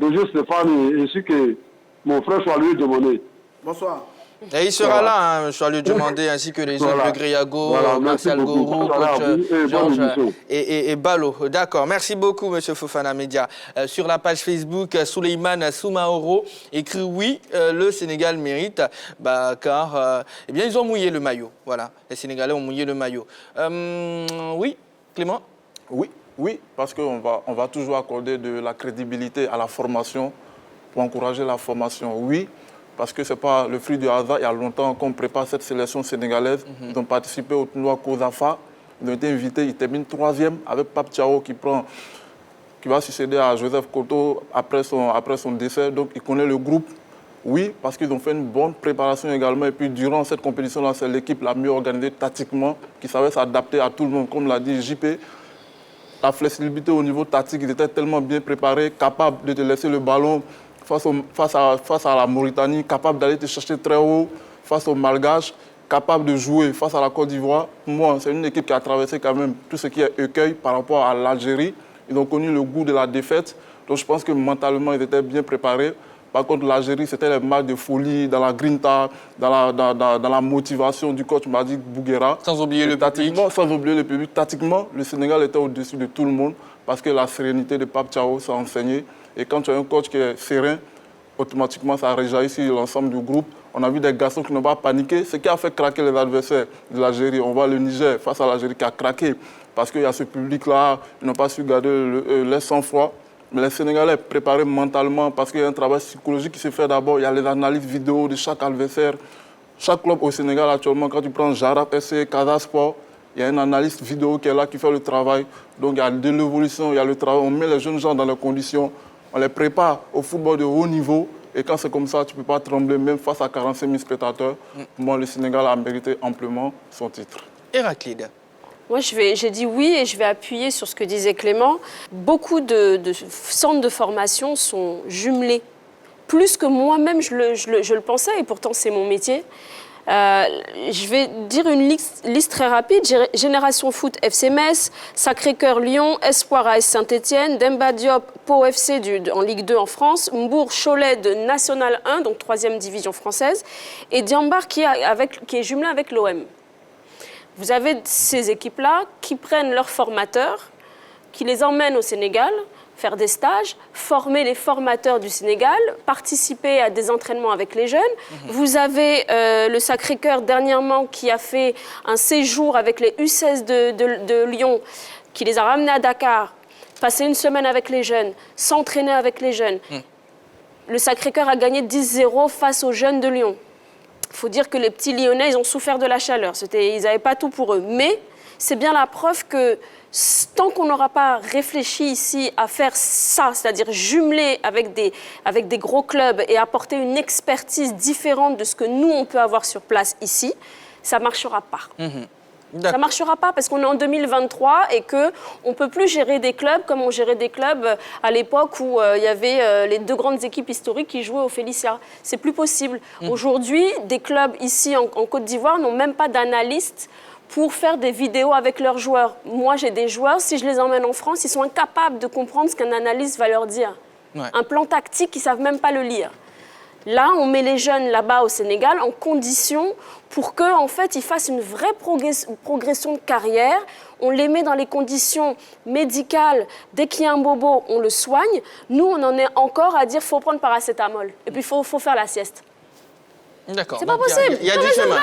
Roger Stéphane, ainsi que mon frère Soilieu Demandé. Bonsoir. Et il sera là, M. Soilieu Demandé, ainsi que les autres, le Griago, Martial Gourou, coach Georges et Balo. D'accord, merci beaucoup, M. Fofana Média. Sur la page Facebook, Souleymane Soumaoro écrit oui, le Sénégal mérite, car eh bien, ils ont mouillé le maillot. Voilà, les Sénégalais ont mouillé le maillot. Oui, Clément? Oui. Oui, parce qu'on va toujours accorder de la crédibilité à la formation pour encourager la formation. Oui, parce que ce n'est pas le fruit du hasard. Il y a longtemps qu'on prépare cette sélection sénégalaise. Ils ont participé au tournoi COSAFA. Ils ont été invités. Ils terminent 3e avec Pape Thiaw qui va succéder à Joseph Koto après son décès. Donc, il connaît le groupe. Oui, parce qu'ils ont fait une bonne préparation également. Et puis, durant cette compétition-là, c'est l'équipe la mieux organisée tactiquement, qui savait s'adapter à tout le monde. Comme l'a dit JP, la flexibilité au niveau tactique, ils étaient tellement bien préparés, capables de te laisser le ballon face à la Mauritanie, capables d'aller te chercher très haut face aux Malgaches, capables de jouer face à la Côte d'Ivoire. Pour moi, c'est une équipe qui a traversé quand même tout ce qui est écueil par rapport à l'Algérie. Ils ont connu le goût de la défaite. Donc, je pense que mentalement, ils étaient bien préparés. Par contre, l'Algérie, c'était les matchs de folie, dans la grinta, dans la motivation du coach Madi Bouguera. Sans oublier le public. Sans oublier le public. Tactiquement, le Sénégal était au-dessus de tout le monde parce que la sérénité de Pape Thiaw s'est enseignée. Et quand tu as un coach qui est serein, automatiquement, ça réjaillit sur l'ensemble du groupe. On a vu des garçons qui n'ont pas paniqué. Ce qui a fait craquer les adversaires de l'Algérie. On voit le Niger face à l'Algérie qui a craqué parce qu'il y a ce public-là, ils n'ont pas su garder leur sang-froid. Mais les Sénégalais préparés mentalement parce qu'il y a un travail psychologique qui se fait d'abord. Il y a les analyses vidéo de chaque adversaire. Chaque club au Sénégal actuellement, quand tu prends Jarap SC, Casa Sport, il y a un analyste vidéo qui est là, qui fait le travail. Donc il y a de l'évolution, il y a le travail. On met les jeunes gens dans les conditions. On les prépare au football de haut niveau. Et quand c'est comme ça, tu ne peux pas trembler, même face à 45 000 spectateurs. Pour moi, le Sénégal a mérité amplement son titre. Héraclide. Moi, j'ai dit oui et je vais appuyer sur ce que disait Clément. Beaucoup de centres de formation sont jumelés. Plus que moi-même, je le pensais, et pourtant, c'est mon métier. Je vais dire une liste très rapide. Génération Foot FC Metz, Sacré-Cœur Lyon, Espoir AS Saint-Etienne, Demba Diop Pau FC en Ligue 2 en France, Mbourg Cholet de National 1, donc 3e division française, et Diambar qui est jumelé avec l'OM. Vous avez ces équipes-là qui prennent leurs formateurs, qui les emmènent au Sénégal, faire des stages, former les formateurs du Sénégal, participer à des entraînements avec les jeunes. Vous avez le Sacré-Cœur dernièrement qui a fait un séjour avec les U16 de Lyon, qui les a ramenés à Dakar, passer une semaine avec les jeunes, s'entraîner avec les jeunes. Le Sacré-Cœur a gagné 10-0 face aux jeunes de Lyon. Il faut dire que les petits Lyonnais, ils ont souffert de la chaleur. Ils n'avaient pas tout pour eux. Mais c'est bien la preuve que tant qu'on n'aura pas réfléchi ici à faire ça, c'est-à-dire jumeler avec des gros clubs et apporter une expertise différente de ce que nous, on peut avoir sur place ici, ça ne marchera pas. Ça ne marchera pas parce qu'on est en 2023 et qu'on ne peut plus gérer des clubs comme on gérait des clubs à l'époque où il y avait les 2 grandes équipes historiques qui jouaient au Félicia. C'est plus possible. Aujourd'hui, des clubs ici en Côte d'Ivoire n'ont même pas d'analystes pour faire des vidéos avec leurs joueurs. Moi, j'ai des joueurs, si je les emmène en France, ils sont incapables de comprendre ce qu'un analyste va leur dire. Un plan tactique, ils ne savent même pas le lire. Là, on met les jeunes là-bas au Sénégal en condition pour qu'en fait, ils fassent une vraie progression de carrière. On les met dans les conditions médicales. Dès qu'il y a un bobo, on le soigne. Nous, on en est encore à dire qu'il faut prendre paracétamol. Et puis, il faut faire la sieste. D'accord. C'est pas possible. Il y a du chemin.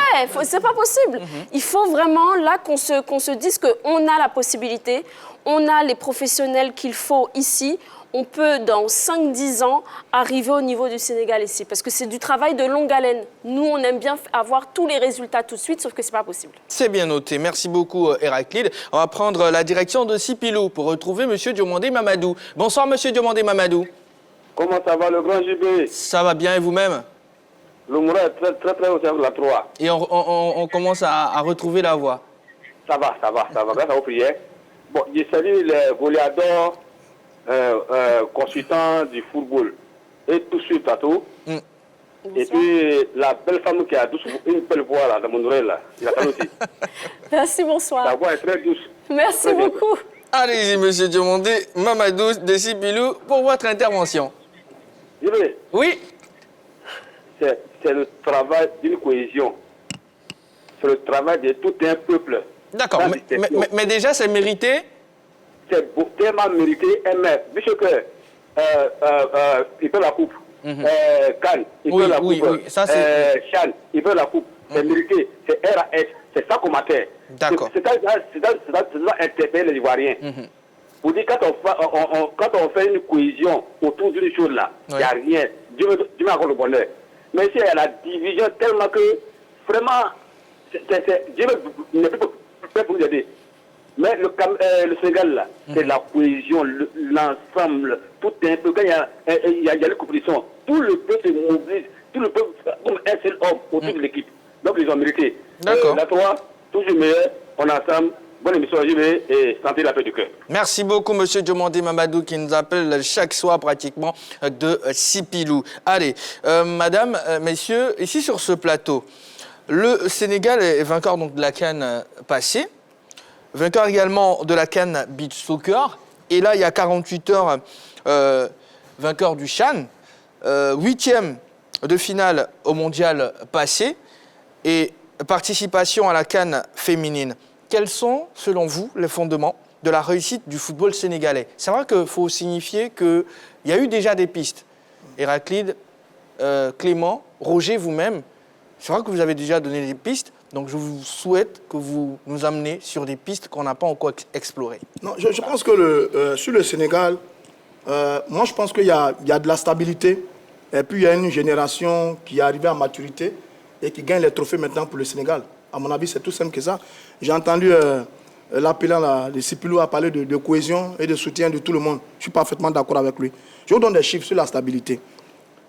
C'est pas possible. Il faut vraiment là qu'on se dise qu'on a la possibilité, on a les professionnels qu'il faut ici. On peut, dans 5-10 ans, arriver au niveau du Sénégal ici. Parce que c'est du travail de longue haleine. Nous, on aime bien avoir tous les résultats tout de suite, sauf que ce n'est pas possible. C'est bien noté. Merci beaucoup, Héraclide. On va prendre la direction de Sipilou pour retrouver M. Diomandé Mamadou. Bonsoir, M. Diomandé Mamadou. Comment ça va, le grand JB? Ça va bien, et vous-même? Le moral est très, très, très au service de la 3. Et on commence à retrouver la voix. Ça va, grâce à vos prières. Bon, je salue les goléadors, consultants du football et tout sur le plateau. Et puis la belle femme qui a douce, une belle voix là, dans mon oreille là. Il a aussi. Merci, bonsoir. La voix est très douce. Merci très beaucoup. Douce. Allez-y, M. Diomandé Mamadou de Sipilou, pour votre intervention. JB. Oui. C'est le travail d'une cohésion. C'est le travail de tout un peuple. D'accord, mais déjà, c'est mérité? C'est tellement mérité. Mais puisque il peut la coupe. Cannes, il peut la coupe. Oui, ça c'est... Chan, il peut la coupe. C'est mérité. C'est RAS. C'est ça qu'on m'attend. D'accord. C'est ça interpeller les Ivoiriens. Pour dire, quand on fait une cohésion autour d'une chose là, il n'y a rien. Dieu m'accorde le bonheur. Mais ici, il y a la division tellement que, vraiment, Dieu n'est plus prêt pour nous aider. Mais le Sénégal, là, c'est la cohésion, l'ensemble, tout un peu. Quand il y a les compétitions, tout le peuple se mobilise, tout le peuple comme un seul homme autour de l'équipe. Donc, ils ont mérité. D'accord. La 3, toujours meilleur, on est ensemble. Bonne émission, j'y vais et santé la paix du cœur. Merci beaucoup, monsieur Diomandé Mamadou, qui nous appelle chaque soir pratiquement de Sipilou. Allez, madame, messieurs, ici sur ce plateau, le Sénégal est vainqueur donc, de la CAN passée, vainqueur également de la CAN Beach Soccer, et là, il y a 48 heures, vainqueur du CHAN, 8e de finale au mondial passé, et participation à la CAN féminine. Quels sont, selon vous, les fondements de la réussite du football sénégalais? C'est vrai qu'il faut signifier qu'il y a eu déjà des pistes. Héraclide, Clément, Roger, vous-même, c'est vrai que vous avez déjà donné des pistes, donc je vous souhaite que vous nous amenez sur des pistes qu'on n'a pas encore explorées. Non, je pense que sur le Sénégal, moi je pense qu'il y a de la stabilité, et puis il y a une génération qui est arrivée à maturité et qui gagne les trophées maintenant pour le Sénégal. À mon avis, c'est tout simple que ça. J'ai entendu l'appelant de Sipilou à parler de cohésion et de soutien de tout le monde. Je suis parfaitement d'accord avec lui. Je vous donne des chiffres sur la stabilité.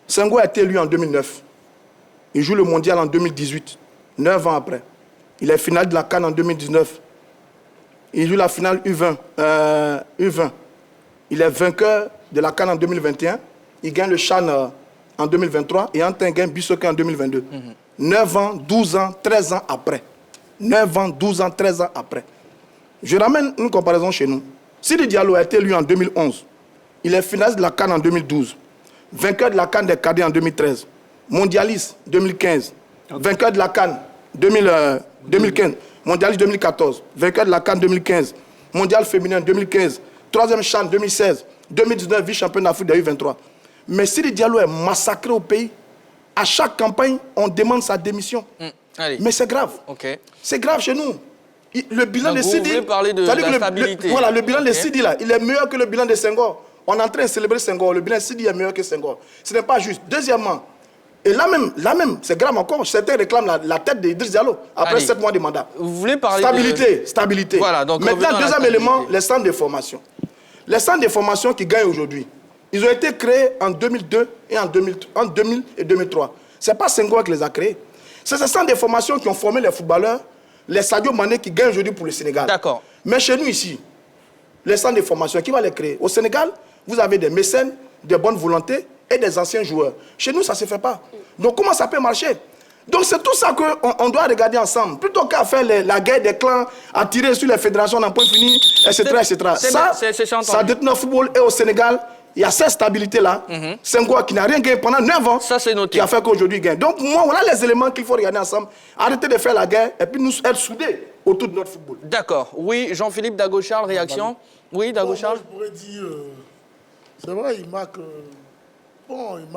Senghor a été élu en 2009. Il joue le mondial en 2018, 9 ans après. Il est finale de la CAN en 2019. Il joue la finale U20. Il est vainqueur de la CAN en 2021. Il gagne le CHAN en 2023 et Antin gagne Bissoka en 2022. 9 ans, 12 ans, 13 ans après. 9 ans, 12 ans, 13 ans après. Je ramène une comparaison chez nous. Sidi Diallo a été élu en 2011. Il est finaliste de la CAN en 2012. Vainqueur de la CAN des cadets en 2013. Mondialiste 2015. Vainqueur de la CAN 2015. Mondialiste 2014. Vainqueur de la CAN 2015. Mondial féminin 2015. Troisième CHAN 2016. 2019, vice-champion d'Afrique de U23. Mais Sidi Diallo est massacré au pays. À chaque campagne, on demande sa démission. Mais c'est grave. C'est grave chez nous. Le bilan de Sidi... Vous voulez parler de la stabilité. Voilà, le bilan de Sidi, là, il est meilleur que le bilan de Senghor. On est en train de célébrer Senghor. Le bilan de Sidi est meilleur que Senghor. Ce n'est pas juste. Deuxièmement, et là même, c'est grave encore, certains réclament la tête d'Idriss Diallo après 7 mois de mandat. Vous voulez parler Stabilité. Voilà, donc maintenant, deuxième élément, les centres de formation. Les centres de formation qui gagnent aujourd'hui, ils ont été créés en 2002 et en 2000 et 2003. Ce n'est pas Senghor qui les a créés. C'est ces centres de formation qui ont formé les footballeurs, les Sadio Mané qui gagnent aujourd'hui pour le Sénégal. D'accord. Mais chez nous ici, les centres de formation, qui va les créer? Au Sénégal, vous avez des mécènes, des bonnes volontés et des anciens joueurs. Chez nous, ça ne se fait pas. Donc comment ça peut marcher? Donc c'est tout ça qu'on doit regarder ensemble. Plutôt qu'à faire la guerre des clans, à tirer sur les fédérations d'un point fini, etc. Ça détruit notre football. Et au Sénégal, il y a cette stabilité-là. Senghor qui n'a rien gagné pendant 9 ans, ça, c'est noté, qui a fait qu'aujourd'hui il gagne. Donc moi, voilà les éléments qu'il faut regarder ensemble. Arrêter de faire la guerre et puis nous être soudés autour de notre football. D'accord. Oui, Jean-Philippe Dago-Charles, réaction? Oui, Dago-Charles? Je pourrais dire, c'est vrai, il marque... Bon, il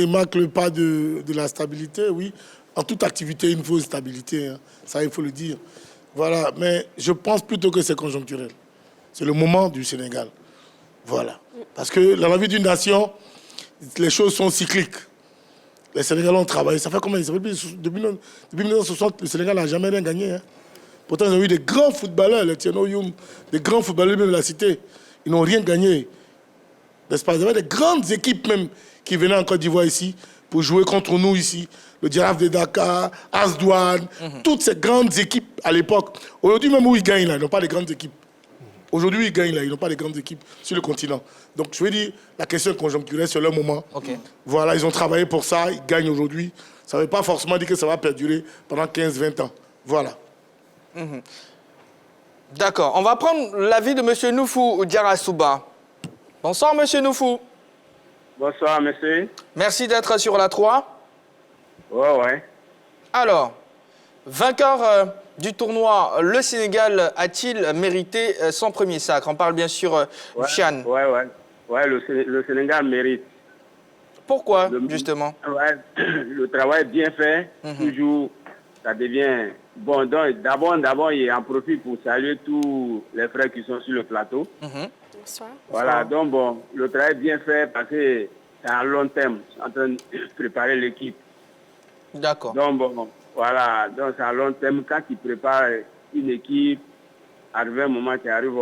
marque le pas de la stabilité, oui. En toute activité, il faut une stabilité, hein. Ça, il faut le dire. Voilà, mais je pense plutôt que c'est conjoncturel. C'est le moment du Sénégal. Voilà. Parce que dans la vie d'une nation, les choses sont cycliques. Les Sénégalais ont travaillé. Ça fait combien? Depuis 1960, le Sénégal n'a jamais rien gagné, hein. Pourtant, ils ont eu des grands footballeurs, les Tieno Youm, des grands footballeurs même de la cité. Ils n'ont rien gagné. N'est-ce pas? Il y avait des grandes équipes même qui venaient en Côte d'Ivoire ici pour jouer contre nous ici. Le Giraffe de Dakar, Asdouane, toutes ces grandes équipes à l'époque. Aujourd'hui, même où ils gagnent là, ils n'ont pas de grandes équipes. Aujourd'hui, ils gagnent là, ils n'ont pas de grandes équipes sur le continent. Donc, je veux dire, la question conjoncturelle, c'est leur moment. Voilà, ils ont travaillé pour ça, ils gagnent aujourd'hui. Ça ne veut pas forcément dire que ça va perdurer pendant 15-20 ans. Voilà. D'accord. On va prendre l'avis de M. Noufou Diarra-Souba. Bonsoir, M. Noufou. Bonsoir, monsieur. Merci d'être sur la 3. Ouais. Alors, vainqueur du tournoi, le Sénégal a-t-il mérité son premier sacre? On parle bien sûr du CHAN. Ouais, le Sénégal mérite. Pourquoi, justement? Le travail bien fait, toujours ça devient... Bon, donc d'abord, il en profite pour saluer tous les frères qui sont sur le plateau. Bonsoir. Voilà, donc bon, le travail est bien fait parce que c'est à long terme, en train de préparer l'équipe. D'accord. Donc bon, voilà, donc c'est à long terme. Quand tu prépares une équipe, arrivé un moment, tu arrives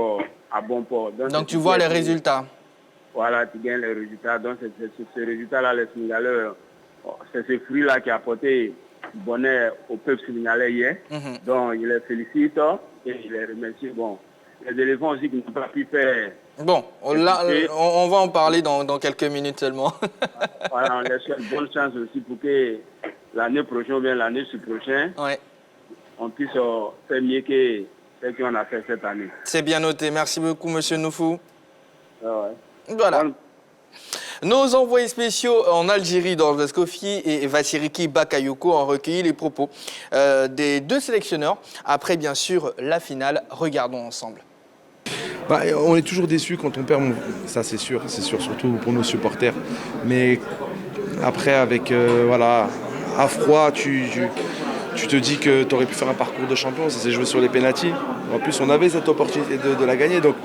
à bon port. Donc tu vois les résultats. Voilà, tu gagnes les résultats. Donc c'est ce résultat-là, les Sénégalais, c'est ce fruit-là qui a apporté bonheur au peuple sénégalais hier. Donc il les félicite et il les remercie. Bon, les éléphants aussi qui n'ont pas pu faire. Bon, là, on va en parler dans quelques minutes seulement. Voilà, on leur souhaite bonne chance aussi pour que l'année prochaine ou bien l'année prochaine, on puisse faire mieux que ce qu'on a fait cette année. C'est bien noté. Merci beaucoup, Monsieur Noufou. Voilà. Nos envoyés spéciaux en Algérie, Georges Escoffier et Vassiriki Bakayoko, ont recueilli les propos des deux sélectionneurs. Après, bien sûr, la finale. Regardons ensemble. On est toujours déçus quand on perd, ça c'est sûr, surtout pour nos supporters. Mais après, avec, à froid, tu te dis que tu aurais pu faire un parcours de champion, ça s'est joué sur les pénaltys. En plus, on avait cette opportunité de la gagner. Donc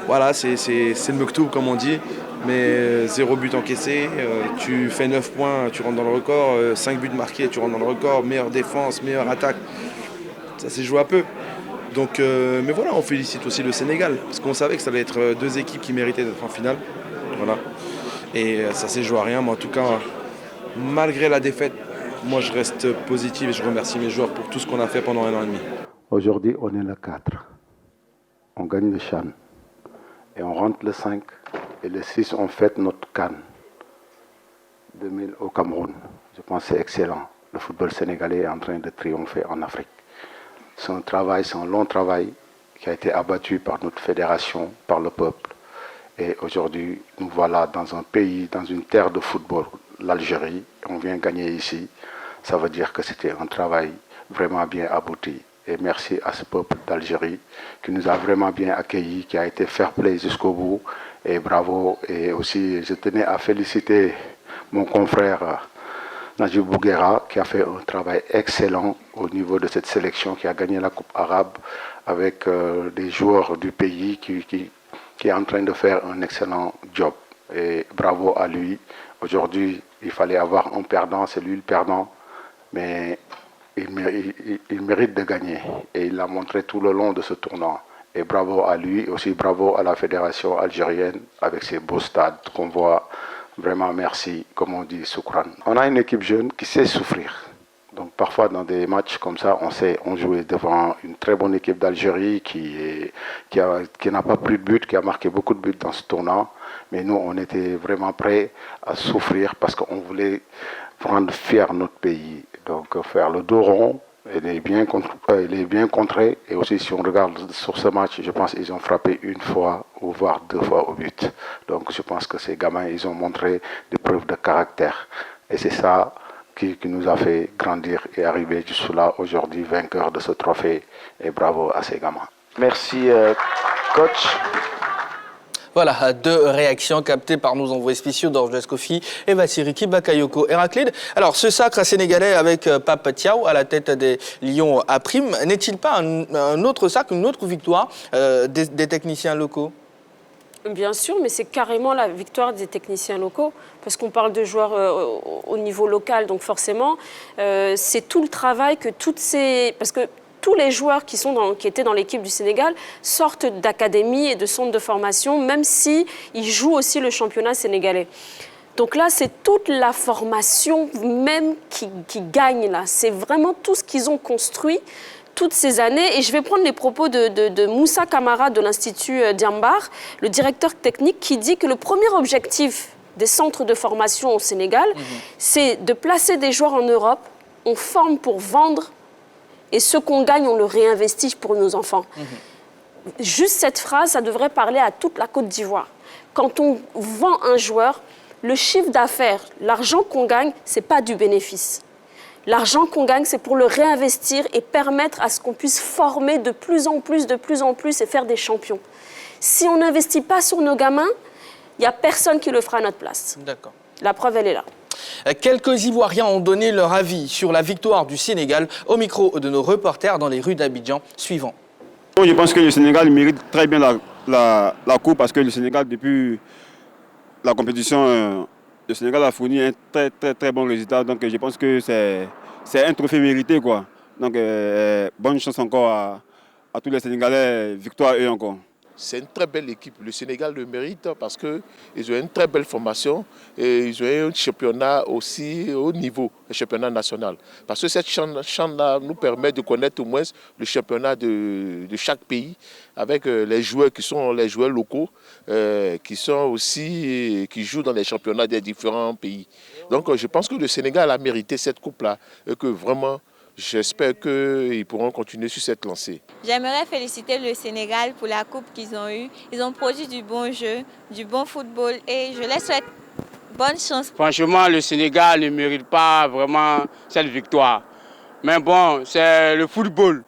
voilà, c'est le Mektoub, comme on dit. Mais 0 but encaissé, tu fais 9 points, tu rentres dans le record, 5 buts marqués, tu rentres dans le record, meilleure défense, meilleure attaque. Ça s'est joué à peu. Donc, mais voilà, on félicite aussi le Sénégal, parce qu'on savait que ça allait être deux équipes qui méritaient d'être en finale. Voilà. Et ça s'est joué à rien, mais en tout cas, malgré la défaite, moi je reste positif et je remercie mes joueurs pour tout ce qu'on a fait pendant 1 an et demi. Aujourd'hui, on est le 4. On gagne le CHAN. Et on rentre le 5. Et le 6, on fête notre CAN 2000 au Cameroun. Je pense que c'est excellent. Le football sénégalais est en train de triompher en Afrique. C'est un long travail qui a été abattu par notre fédération, par le peuple. Et aujourd'hui, nous voilà dans un pays, dans une terre de football, l'Algérie. On vient gagner ici. Ça veut dire que c'était un travail vraiment bien abouti. Et merci à ce peuple d'Algérie qui nous a vraiment bien accueillis, qui a été fair play jusqu'au bout. Et bravo. Et aussi, je tenais à féliciter mon confrère Najib Bouguera, qui a fait un travail excellent au niveau de cette sélection, qui a gagné la Coupe arabe avec des joueurs du pays qui est en train de faire un excellent job. Et bravo à lui. Aujourd'hui, il fallait avoir un perdant, c'est lui le perdant, mais il mérite de gagner. Et il l'a montré tout le long de ce tournoi. Et bravo à lui, aussi bravo à la fédération algérienne avec ses beaux stades qu'on voit. Vraiment merci, comme on dit, Soukran. On a une équipe jeune qui sait souffrir. Donc parfois dans des matchs comme ça, on jouait devant une très bonne équipe d'Algérie qui n'a pas pris de but, qui a marqué beaucoup de buts dans ce tournoi. Mais nous, on était vraiment prêts à souffrir parce qu'on voulait rendre fier notre pays. Donc faire le dos rond, il est bien contré. Et aussi si on regarde sur ce match, je pense qu'ils ont frappé 1 fois ou voire 2 fois au but. Donc je pense que ces gamins, ils ont montré des preuves de caractère. Et c'est ça qui nous a fait grandir et arriver jusque là aujourd'hui, vainqueur de ce trophée. Et bravo à ces gamins. Merci coach. Voilà, 2 réactions captées par nos envoyés spéciaux Georges Escoffier et Vassiriki Bakayoko. Héraclide, alors ce sacre sénégalais avec Pape Thiaw à la tête des Lions à prime, n'est-il pas un autre sacre, une autre victoire des techniciens locaux ? Bien sûr, mais c'est carrément la victoire des techniciens locaux, parce qu'on parle de joueurs au niveau local, donc forcément, c'est tout le travail que parce que tous les joueurs qui étaient dans l'équipe du Sénégal sortent d'académies et de centres de formation, même s'ils jouent aussi le championnat sénégalais. Donc là, c'est toute la formation même qui gagne là. C'est vraiment tout ce qu'ils ont construit toutes ces années. Et je vais prendre les propos de Moussa Kamara de l'Institut Diambar, le directeur technique, qui dit que le premier objectif des centres de formation au Sénégal, c'est de placer des joueurs en Europe. On forme pour vendre. Et ce qu'on gagne, on le réinvestit pour nos enfants. Juste cette phrase, ça devrait parler à toute la Côte d'Ivoire. Quand on vend un joueur, le chiffre d'affaires, l'argent qu'on gagne, ce n'est pas du bénéfice. L'argent qu'on gagne, c'est pour le réinvestir et permettre à ce qu'on puisse former de plus en plus et faire des champions. Si on n'investit pas sur nos gamins, il n'y a personne qui le fera à notre place. D'accord. La preuve, elle est là. Quelques Ivoiriens ont donné leur avis sur la victoire du Sénégal au micro de nos reporters dans les rues d'Abidjan. Suivant. Je pense que le Sénégal mérite très bien la coupe parce que le Sénégal, depuis la compétition, le Sénégal a fourni un très bon résultat. Donc je pense que c'est un trophée mérité, quoi. Donc bonne chance encore à tous les Sénégalais, victoire eux encore. C'est une très belle équipe. Le Sénégal le mérite parce qu'ils ont une très belle formation et ils ont un championnat aussi haut niveau, un championnat national. Parce que cette chaîne-là nous permet de connaître au moins le championnat de chaque pays avec les joueurs qui sont les joueurs locaux, qui jouent dans les championnats des différents pays. Donc je pense que le Sénégal a mérité cette coupe-là et que vraiment, j'espère qu'ils pourront continuer sur cette lancée. J'aimerais féliciter le Sénégal pour la coupe qu'ils ont eue. Ils ont produit du bon jeu, du bon football et je les souhaite bonne chance. Franchement, le Sénégal ne mérite pas vraiment cette victoire. Mais bon, c'est le football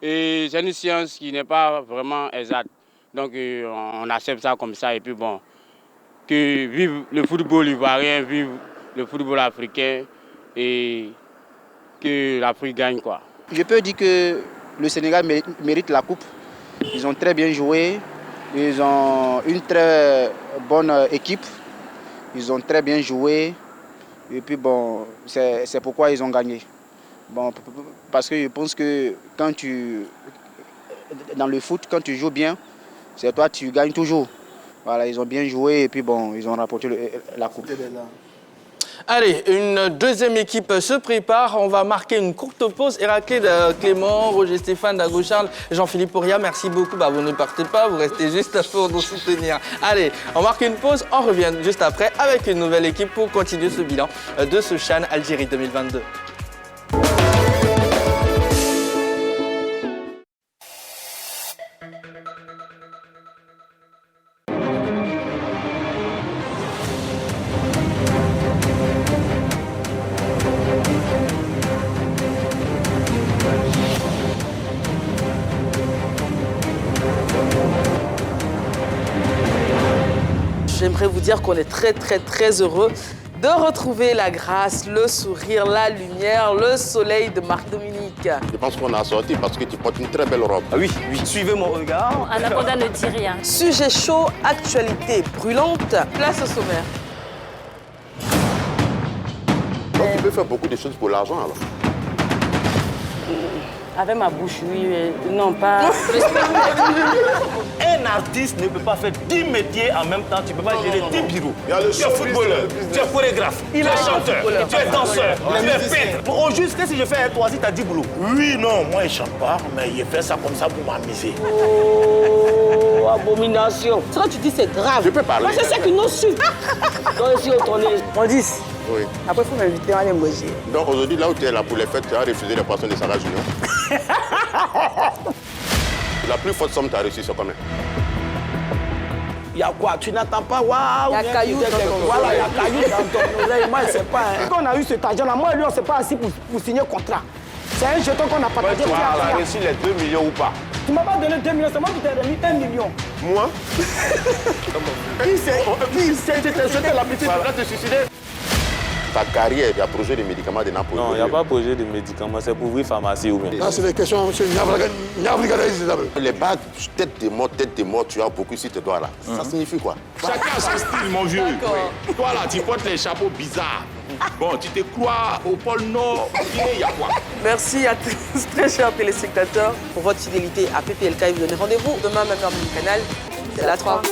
et c'est une science qui n'est pas vraiment exacte. Donc on accepte ça comme ça et puis bon, que vive le football ivoirien, vive le football africain et que l'Afrique gagne, quoi. Je peux dire que le Sénégal mérite la coupe. Ils ont très bien joué. Ils ont une très bonne équipe. Ils ont très bien joué. Et puis bon, c'est pourquoi ils ont gagné. Bon, parce que je pense que dans le foot, quand tu joues bien, c'est toi tu gagnes toujours. Voilà, ils ont bien joué et puis bon, ils ont rapporté la coupe. Allez, une deuxième équipe se prépare. On va marquer une courte pause. Héraclide, Clément, Roger Stéphane, Dago Charles, Jean-Philippe Auria, merci beaucoup. Vous ne partez pas, vous restez juste pour nous soutenir. Allez, on marque une pause, on revient juste après avec une nouvelle équipe pour continuer ce bilan de ce CHAN Algérie 2022. J'aimerais vous dire qu'on est très heureux de retrouver la grâce, le sourire, la lumière, le soleil de Marc Dominique. Je pense qu'on a sorti parce que tu portes une très belle robe. Ah oui, suivez mon regard. Anaconda ne dit rien. Sujet chaud, actualité brûlante, place au sommaire. Donc tu peux faire beaucoup de choses pour l'argent alors. Avec ma bouche, oui, non pas. Un artiste ne peut pas faire 10 métiers en même temps. Tu ne peux pas gérer 10 bureaux. Tu es footballeur, tu es chorégraphe, tu es chanteur, tu es danseur, tu es peintre. Bon, au juste, qu'est-ce que je fais avec toi si tu as 10 boulots? Oui, non, moi je ne chante pas, mais je fais ça comme ça pour m'amuser. Oh, abomination. Ce que tu dis, c'est grave. Je peux parler. Moi, c'est ça qui nous suit. Donc, ici, on tourne. On dit. Oui. Après, il faut m'inviter à aller manger. Donc aujourd'hui, là où tu es là pour les fêtes, tu as refusé les poissons de Sarah Junior. La plus forte somme que tu as reçue, c'est combien? Il y a quoi? Tu n'attends pas? Waouh! Il y a caillou dans ton Voilà, il y a caillou dans ton oreille. Moi, je ne sais pas. Quand on a eu cet argent-là, moi et lui, on ne s'est pas assis pour signer contrat. C'est un jeton qu'on a partagé. Tu as reçu les 2 millions ou pas? Tu ne m'as pas donné 2 millions, c'est moi qui t'ai donné 1 million. Moi? Qui c'est? Je t'ai jeté la petite, tu vas te suicider. Ta carrière, il y a projet de médicaments de Napoli. Non, il n'y a pas projet de médicaments, c'est pour ouvrir pharmacie ou bien. Là, c'est des questions, monsieur. Les bagues, tête de mort, tu as beaucoup sur tes doigts là. Ça signifie quoi? Chacun son style, mon vieux. Toi là, tu portes les chapeaux bizarres. Bon, tu te crois au pôle Nord, il y a quoi? Merci à tous, très chers téléspectateurs, pour votre fidélité à PPLK. Vous donnez rendez-vous demain, même heure du canal. C'est la 3.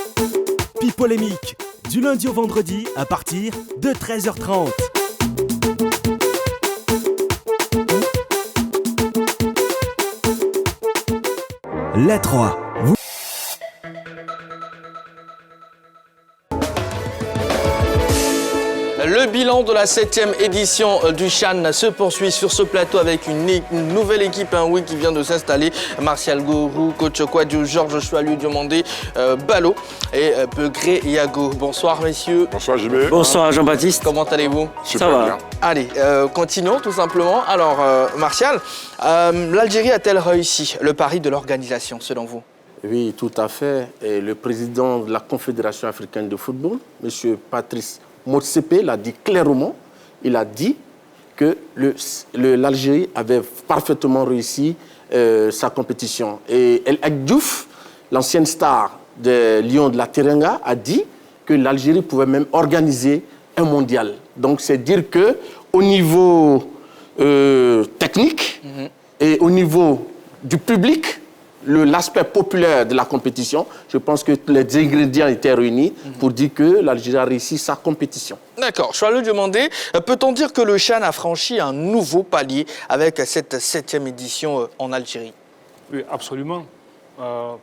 Pipolémique, du lundi au vendredi à partir de 13h30. Les 3. Le bilan de la 7e édition du CHAN se poursuit sur ce plateau avec une nouvelle équipe qui vient de s'installer. Martial Gourou, Coach Kouadio, Georges Choualieu, Diomandé, Balo et Begré Yago. Bonsoir messieurs. Bonsoir JB. Bonsoir Jean-Baptiste. Comment allez-vous? Ça va. Bien. Allez, continuons tout simplement. Alors Martial, l'Algérie a-t-elle réussi le pari de l'organisation selon vous? Oui, tout à fait. Et le président de la Confédération africaine de football, M. Patrice Motsepe, l'a dit clairement. il a dit que l'Algérie avait parfaitement réussi sa compétition. Et El Hadj Diouf, l'ancienne star de Lions de la Teranga, a dit que l'Algérie pouvait même organiser un mondial. Donc c'est dire qu'au niveau technique et au niveau du public, l'aspect populaire de la compétition, je pense que les ingrédients étaient réunis pour dire que l'Algérie a réussi sa compétition. D'accord. Choalou Diomandé, peut-on dire que le CHAN a franchi un nouveau palier avec cette 7e édition en Algérie? Oui, absolument.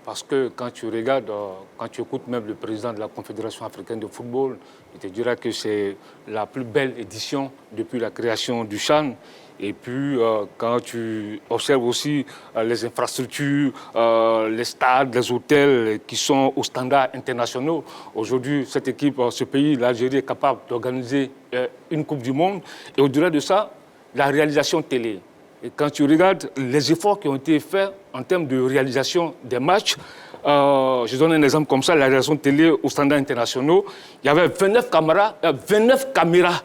Parce que quand tu regardes, quand tu écoutes même le président de la Confédération africaine de football, il te dira que c'est la plus belle édition depuis la création du CHAN. Et puis, quand tu observes aussi les infrastructures, les stades, les hôtels qui sont aux standards internationaux, aujourd'hui, cette équipe, ce pays, l'Algérie, est capable d'organiser une Coupe du Monde. Et au-delà de ça, la réalisation télé. Et quand tu regardes les efforts qui ont été faits en termes de réalisation des matchs, je donne un exemple comme ça, la réalisation télé aux standards internationaux, il y avait 29 caméras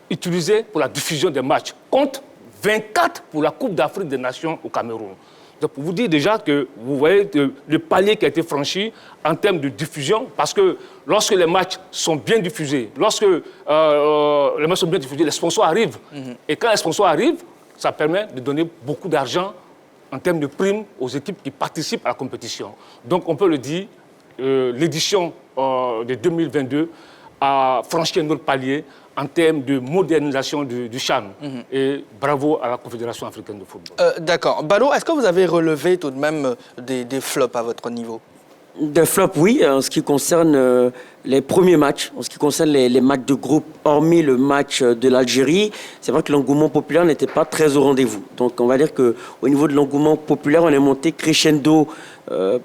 utilisées pour la diffusion des matchs, contre 24 pour la Coupe d'Afrique des Nations au Cameroun. Donc pour vous dire déjà que vous voyez le palier qui a été franchi en termes de diffusion, parce que lorsque les matchs sont bien diffusés, les sponsors arrivent. Et quand les sponsors arrivent, ça permet de donner beaucoup d'argent en termes de primes aux équipes qui participent à la compétition. Donc on peut le dire, l'édition de 2022 a franchi un autre palier en termes de modernisation du CHAN. Et bravo à la Confédération africaine de football. D'accord. Balo, est-ce que vous avez relevé tout de même des flops à votre niveau? Des flops, oui, en ce qui concerne les premiers matchs, en ce qui concerne les matchs de groupe, hormis le match de l'Algérie, c'est vrai que l'engouement populaire n'était pas très au rendez-vous. Donc on va dire qu'au niveau de l'engouement populaire, on est monté crescendo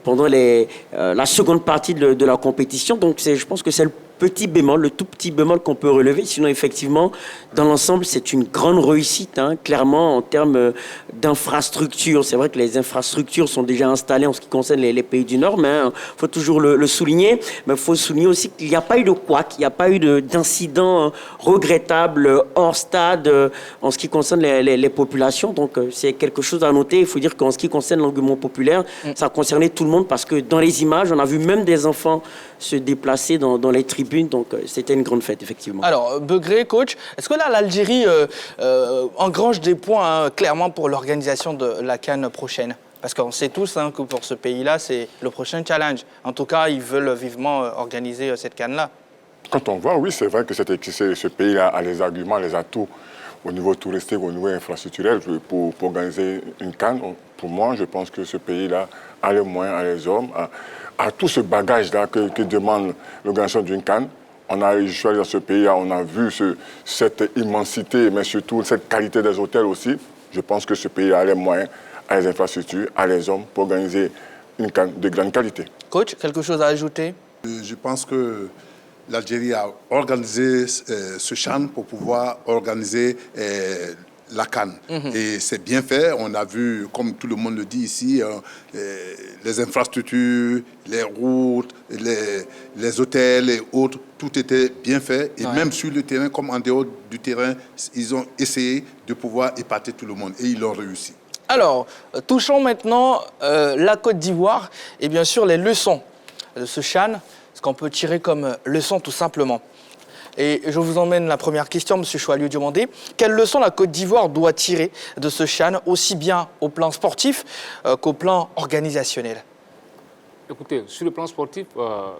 pendant la seconde partie de la compétition. Donc je pense que c'est le petit bémol, le tout petit bémol qu'on peut relever. Sinon, effectivement, dans l'ensemble, c'est une grande réussite, clairement, en termes d'infrastructures. C'est vrai que les infrastructures sont déjà installées en ce qui concerne les pays du Nord, mais il faut toujours le souligner. Mais il faut souligner aussi qu'il n'y a pas eu de couac, il n'y a pas eu d'incident regrettable hors stade en ce qui concerne les populations. Donc, c'est quelque chose à noter. Il faut dire qu'en ce qui concerne l'engouement populaire, ça concernait tout le monde parce que dans les images, on a vu même des enfants se déplacer dans les tribunes. Donc, c'était une grande fête, effectivement. Alors, Begré, coach, est-ce que là, l'Algérie engrange des points clairement pour l'organisation de la CAN prochaine? Parce qu'on sait tous que pour ce pays-là, c'est le prochain challenge. En tout cas, ils veulent vivement organiser cette CAN-là. Quand on voit, oui, c'est vrai que ce pays-là a les arguments, les atouts au niveau touristique, au niveau infrastructurel pour organiser une CAN. Pour moi, je pense que ce pays-là a les moyens, a les hommes, a tout ce bagage-là que demande l'organisation d'une CAN. Je suis allé dans ce pays-là, on a vu cette immensité, mais surtout cette qualité des hôtels aussi. Je pense que ce pays a les moyens, a les infrastructures, a les hommes pour organiser une CAN de grande qualité. Coach, quelque chose à ajouter? Je pense que l'Algérie a organisé ce CHAN pour pouvoir organiser la CAN. Et c'est bien fait. On a vu, comme tout le monde le dit ici, les infrastructures, les routes, les hôtels et autres, tout était bien fait. Et même sur le terrain, comme en dehors du terrain, ils ont essayé de pouvoir épater tout le monde. Et ils l'ont réussi. Alors, touchons maintenant la Côte d'Ivoire et bien sûr les leçons de ce CHAN, ce qu'on peut tirer comme leçon tout simplement. Et je vous emmène la première question, M. Choalou Diomandé. Quelle leçon la Côte d'Ivoire doit tirer de ce CHAN, aussi bien au plan sportif qu'au plan organisationnel? Écoutez, sur le plan sportif,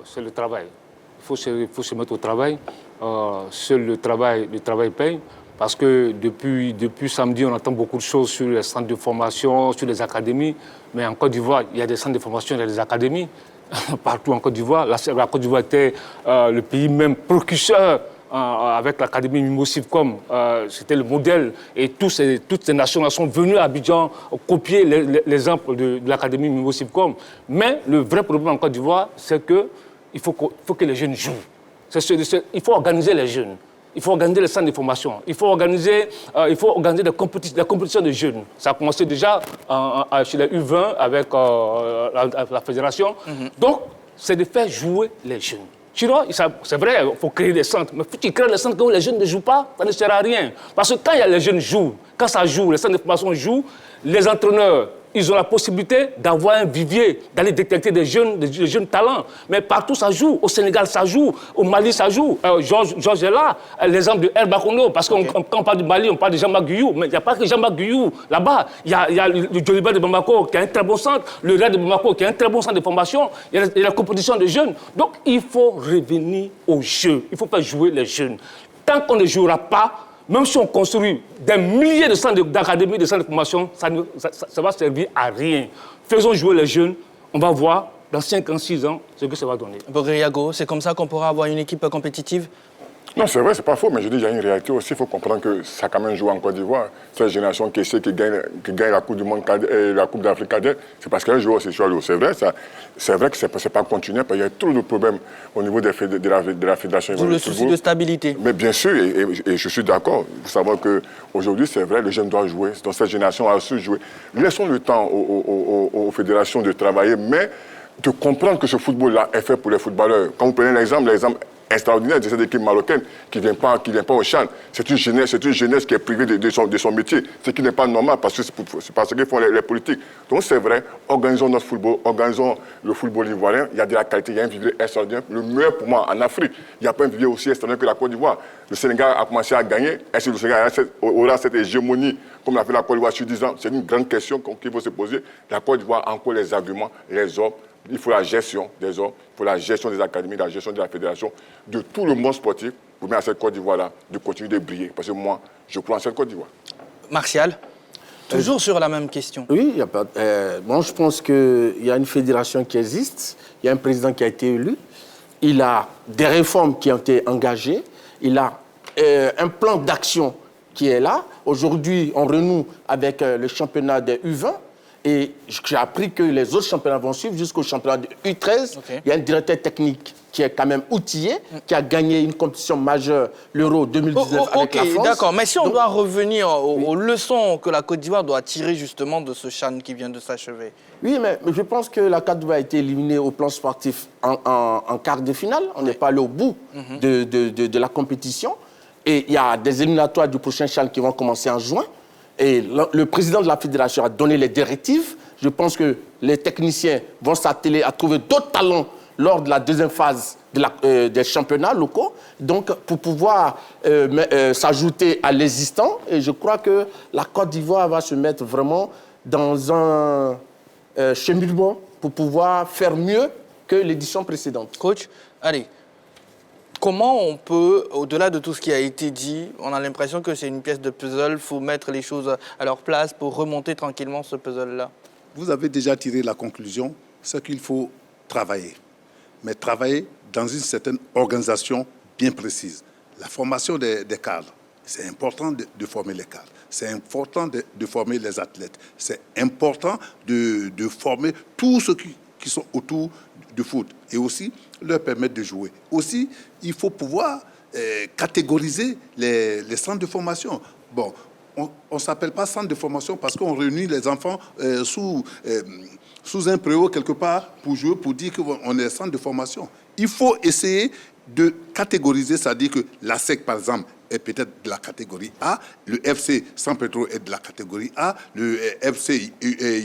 c'est le travail. Il faut se mettre au travail. Seul le travail paye. Parce que depuis samedi, on entend beaucoup de choses sur les centres de formation, sur les académies. Mais en Côte d'Ivoire, il y a des centres de formation, il y a des académies. Partout en Côte d'Ivoire. La Côte d'Ivoire était le pays même précurseur avec l'académie Mimo Civcom. C'était le modèle. Et toutes ces nations sont venues à Abidjan copier l'exemple de l'académie Mimo Civcom. Mais le vrai problème en Côte d'Ivoire, c'est qu'il faut que les jeunes jouent. Il faut organiser les jeunes. Il faut organiser les centres de formation. Il faut organiser des compétitions de jeunes. Ça a commencé déjà chez les U20 avec la fédération. Donc, c'est de faire jouer les jeunes. Tu vois, c'est vrai, il faut créer des centres. Mais tu crées des centres quand les jeunes ne jouent pas, ça ne sert à rien. Parce que quand les jeunes jouent, quand ça joue, les centres de formation jouent, les entraîneurs, ils ont la possibilité d'avoir un vivier, d'aller détecter des jeunes talents. Mais partout, ça joue. Au Sénégal, ça joue. Au Mali, ça joue. Georges est là. L'exemple de Herba Kondo. Parce que quand on parle du Mali, on parle de Jean-Marc Guyou. Mais il n'y a pas que Jean-Marc Guyou. Là-bas, il y a le Djoliba de Bamako qui a un très bon centre. Le Red de Bamako qui a un très bon centre de formation. Il y a la compétition de jeunes. Donc, il faut revenir au jeu. Il faut faire jouer les jeunes. Tant qu'on ne jouera pas, même si on construit des milliers de centres d'académies, de centres de formation, ça va servir à rien. Faisons jouer les jeunes, on va voir dans 5 ans, 6 ans ce que ça va donner. Bogriago, c'est comme ça qu'on pourra avoir une équipe compétitive? Non, c'est vrai, c'est pas faux, mais je dis, il y a une réalité aussi. Il faut comprendre que ça a quand même joué en Côte d'Ivoire. Cette génération qui gagne la Coupe du Monde et la Coupe d'Afrique cadette, c'est parce qu'elle joue aussi sur l'eau. C'est vrai, c'est vrai que c'est pas continuel, parce qu'il y a trop de problèmes au niveau de la fédération. D'où le souci de stabilité. Mais bien sûr, et je suis d'accord. Il faut savoir qu'aujourd'hui, c'est vrai, le jeune doit jouer. Donc cette génération a su jouer. Laissons le temps aux fédérations de travailler, mais de comprendre que ce football-là est fait pour les footballeurs. Quand vous prenez l'exemple extraordinaire de cette équipe marocaine qui ne vient pas au CHAN. C'est une jeunesse qui est privée de son métier, ce qui n'est pas normal parce que c'est parce qu'ils font les politiques. Donc c'est vrai, organisons notre football, organisons le football ivoirien, il y a de la qualité, il y a un vivier extraordinaire. Le meilleur pour moi en Afrique, il n'y a pas un vivier aussi extraordinaire que la Côte d'Ivoire. Le Sénégal a commencé à gagner, est-ce que le Sénégal aura cette hégémonie comme l'a fait la Côte d'Ivoire sur 10 ans? C'est une grande question qu'il faut se poser. La Côte d'Ivoire a encore les arguments, les hommes. Il faut la gestion des hommes, il faut la gestion des académies, la gestion de la fédération, de tout le monde sportif pour mettre à cette Côte d'Ivoire-là de continuer de briller. Parce que moi, je crois en cette Côte d'Ivoire. Martial, toujours sur la même question. Oui, y a pas, bon, je pense qu'il y a une fédération qui existe, il y a un président qui a été élu, il a des réformes qui ont été engagées, il a un plan d'action qui est là. Aujourd'hui, on renoue avec le championnat des U20. Et j'ai appris que les autres championnats vont suivre jusqu'au championnat de U13. Okay. Il y a un directeur technique qui est quand même outillé, qui a gagné une compétition majeure, l'Euro 2019 avec la France. D'accord, mais si on doit revenir aux leçons que la Côte d'Ivoire doit tirer justement de ce CHAN qui vient de s'achever. Oui, mais je pense que la Côte d'Ivoire a été éliminée au plan sportif en quart de finale. On n'est pas allé au bout de la compétition. Et il y a des éliminatoires du prochain CHAN qui vont commencer en juin. Et le président de la fédération a donné les directives. Je pense que les techniciens vont s'atteler à trouver d'autres talents lors de la deuxième phase des championnats locaux, donc pour pouvoir s'ajouter à l'existant. Et je crois que la Côte d'Ivoire va se mettre vraiment dans un cheminement pour pouvoir faire mieux que l'édition précédente. Coach, allez. Comment on peut, au-delà de tout ce qui a été dit, on a l'impression que c'est une pièce de puzzle, il faut mettre les choses à leur place pour remonter tranquillement ce puzzle-là? Vous avez déjà tiré la conclusion, c'est qu'il faut travailler. Mais travailler dans une certaine organisation bien précise. La formation des cadres, c'est important de former les cadres. C'est important de former les athlètes. C'est important de former tous ceux qui sont autour du foot et aussi leur permettre de jouer. Aussi, il faut pouvoir catégoriser les centres de formation. Bon, on ne s'appelle pas centre de formation parce qu'on réunit les enfants sous un préau quelque part pour jouer, pour dire qu'on est centre de formation. Il faut essayer de catégoriser, c'est-à-dire que la SEC, par exemple, est peut-être de la catégorie A, le FC San Pedro est de la catégorie A, le FC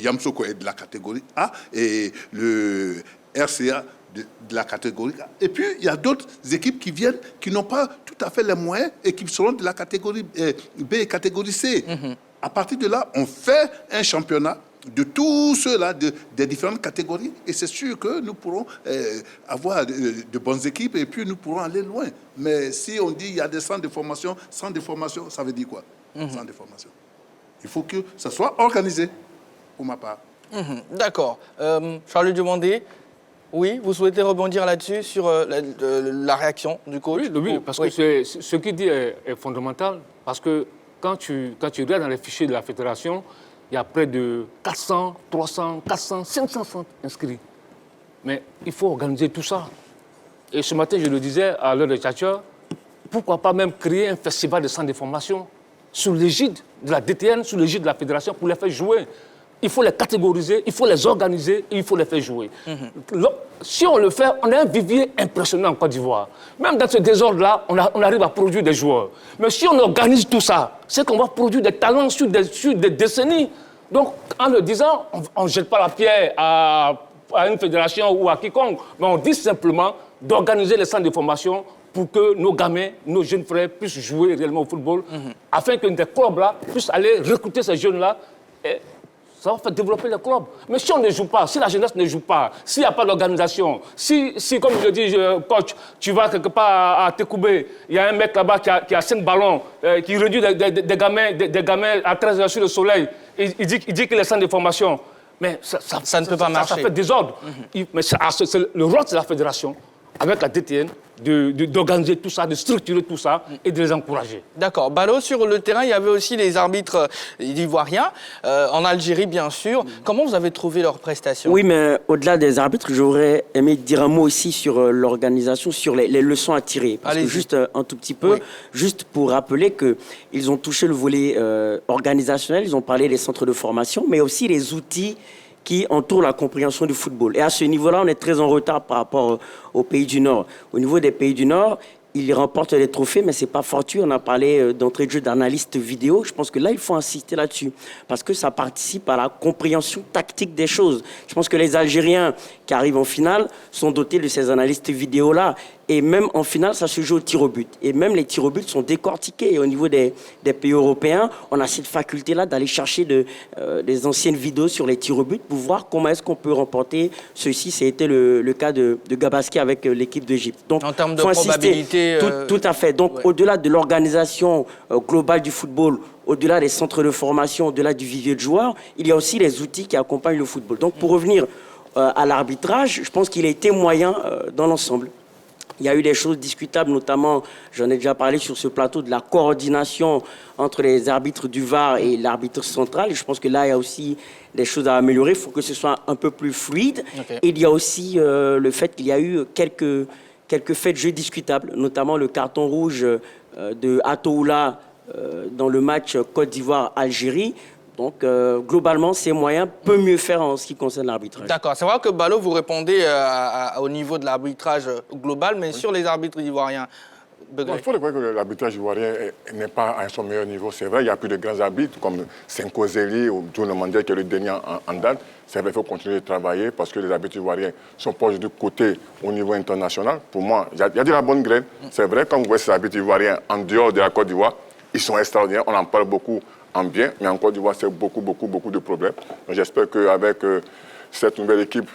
Yamsoko est de la catégorie A, et le RCA de la catégorie A. Et puis, il y a d'autres équipes qui viennent, qui n'ont pas tout à fait les moyens et qui seront de la catégorie B et catégorie C. À partir de là, on fait un championnat de tous ceux-là, des différentes catégories, et c'est sûr que nous pourrons avoir de bonnes équipes et puis nous pourrons aller loin. Mais si on dit qu'il y a des centres de formation, ça veut dire quoi? Centres de formation. Il faut que ça soit organisé, pour ma part. D'accord. Charles Diomandé, oui, vous souhaitez rebondir là-dessus, sur la réaction du coach? Oui, parce que ce qu'il dit est fondamental, parce que quand tu regardes dans les fichiers de la fédération, il y a près de 400, 300, 400, 500 centres inscrits. Mais il faut organiser tout ça. Et ce matin, je le disais à l'heure de Tchatcha, pourquoi pas même créer un festival de centres de formation sous l'égide de la DTN, sous l'égide de la fédération, pour les faire jouer. il faut les catégoriser, il faut les organiser et il faut les faire jouer. Si on le fait, on a un vivier impressionnant en Côte d'Ivoire. Même dans ce désordre-là, on arrive à produire des joueurs. Mais si on organise tout ça, c'est qu'on va produire des talents sur des décennies. Donc, en le disant, on ne jette pas la pierre à une fédération ou à quiconque, mais on dit simplement d'organiser les centres de formation pour que nos gamins, nos jeunes frères puissent jouer réellement au football, afin que des clubs-là puissent aller recruter ces jeunes-là. Et ça va faire développer les clubs. Mais si on ne joue pas, si la jeunesse ne joue pas, s'il n'y a pas d'organisation, si, comme je dis, coach, tu vas quelque part à Tekoubé, il y a un mec là-bas qui a 5 ballons, qui réduit des gamins à 13 heures sur le soleil, il dit qu'il est centre de formation. Mais ça ne peut pas marcher. Ça fait désordre. Mais le rôle de la fédération, avec la DTN, d'organiser tout ça, de structurer tout ça et de les encourager. D'accord. Balo, sur le terrain, il y avait aussi les arbitres ivoiriens, en Algérie bien sûr. Comment vous avez trouvé leurs prestations? Oui, mais au-delà des arbitres, j'aurais aimé dire un mot aussi sur l'organisation, sur les leçons à tirer. Parce que juste un tout petit peu, juste pour rappeler qu'ils ont touché le volet organisationnel, ils ont parlé des centres de formation, mais aussi les outils qui entourent la compréhension du football. Et à ce niveau-là, on est très en retard par rapport aux pays du Nord. Au niveau des pays du Nord, ils remportent des trophées, mais ce n'est pas fortuit. On a parlé d'entrée de jeu d'analystes vidéo. Je pense que là, il faut insister là-dessus, parce que ça participe à la compréhension tactique des choses. Je pense que les Algériens qui arrivent en finale sont dotés de ces analystes vidéo-là. Et même en finale, ça se joue au tir au but. Et même les tirs au but sont décortiqués. Et au niveau des pays européens, on a cette faculté-là d'aller chercher des anciennes vidéos sur les tirs au but pour voir comment est-ce qu'on peut remporter ceci. C'était le cas de Gabaski avec l'équipe d'Égypte. Donc, en termes de probabilité... Tout à fait. Donc, au-delà de l'organisation globale du football, au-delà des centres de formation, au-delà du vivier de joueurs, il y a aussi les outils qui accompagnent le football. Donc, pour revenir à l'arbitrage, je pense qu'il a été moyen dans l'ensemble. Il y a eu des choses discutables, notamment, j'en ai déjà parlé sur ce plateau, de la coordination entre les arbitres du VAR et l'arbitre central. Et je pense que là, il y a aussi des choses à améliorer. Il faut que ce soit un peu plus fluide. Okay. Et il y a aussi le fait qu'il y a eu quelques faits de jeu discutables, notamment le carton rouge de Atoula dans le match Côte d'Ivoire-Algérie. Donc, globalement, ces moyens peuvent mieux faire en ce qui concerne l'arbitrage. D'accord. C'est vrai que Balo, vous répondez au niveau de l'arbitrage global, mais sur les arbitres ivoiriens. Il faut reconnaître que l'arbitrage ivoirien n'est pas à son meilleur niveau. C'est vrai, il n'y a plus de grands arbitres comme Senko Zeli ou John Mandel qui est le dernier en date. C'est vrai, il faut continuer de travailler parce que les arbitres ivoiriens sont pas du côté au niveau international. Pour moi, il y a de la bonne graine. C'est vrai, quand vous voyez ces arbitres ivoiriens en dehors de la Côte d'Ivoire, ils sont extraordinaires. On en parle beaucoup en bien, mais en Côte d'Ivoire, c'est beaucoup de problèmes. J'espère qu'avec cette nouvelle équipe,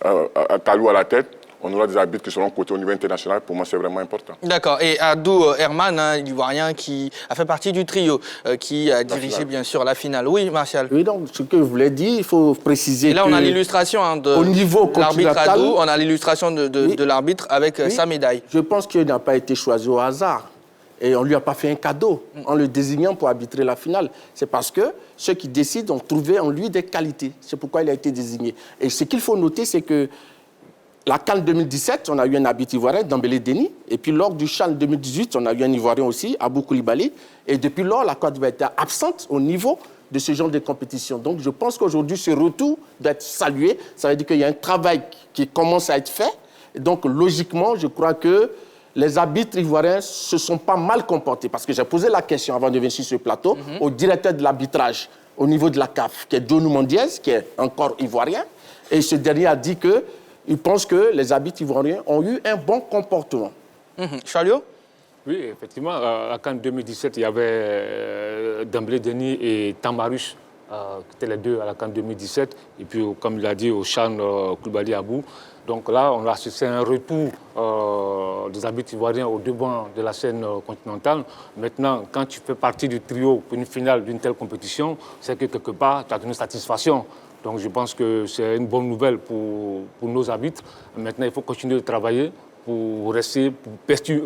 à Kalou à la tête, on aura des arbitres qui seront cotés au niveau international. Pour moi, c'est vraiment important. D'accord. Et Abdou Herman, l'Ivoirien, qui a fait partie du trio, qui a dirigé, bien sûr, la finale. Oui, Martial. Oui, donc, ce que je voulais dire, il faut préciser et là, on a l'illustration de l'arbitre Abdou, on a l'illustration de l'arbitre avec sa médaille. Je pense qu'il n'a pas été choisi au hasard. Et on ne lui a pas fait un cadeau en le désignant pour arbitrer la finale. C'est parce que ceux qui décident ont trouvé en lui des qualités. C'est pourquoi il a été désigné. Et ce qu'il faut noter, c'est que la CAN 2017, on a eu un arbitre ivoirien, Dembélé Denis. Et puis lors du CHAN 2018, on a eu un Ivoirien aussi, Abou Koulibaly. Et depuis lors, la Côte d'Ivoire était absente au niveau de ce genre de compétition. Donc je pense qu'aujourd'hui, ce retour doit être salué. Ça veut dire qu'il y a un travail qui commence à être fait. Et donc logiquement, je crois que les arbitres ivoiriens se sont pas mal comportés. Parce que j'ai posé la question avant de venir sur ce plateau au directeur de l'arbitrage au niveau de la CAF, qui est Donou Mondiez, qui est encore ivoirien. Et ce dernier a dit qu'il pense que les arbitres ivoiriens ont eu un bon comportement. Chalio? Oui, effectivement. À CAN 2017, il y avait Dembélé Denis et Tamarus, qui étaient les deux à la CAN 2017. Et puis, comme il a dit, au CHAN Koulibaly Abou. Donc là, on a assisté à un retour des arbitres ivoiriens au devant de la scène continentale. Maintenant, quand tu fais partie du trio pour une finale d'une telle compétition, c'est que quelque part, tu as donné satisfaction. Donc je pense que c'est une bonne nouvelle pour nos arbitres. Maintenant, il faut continuer de travailler pour rester,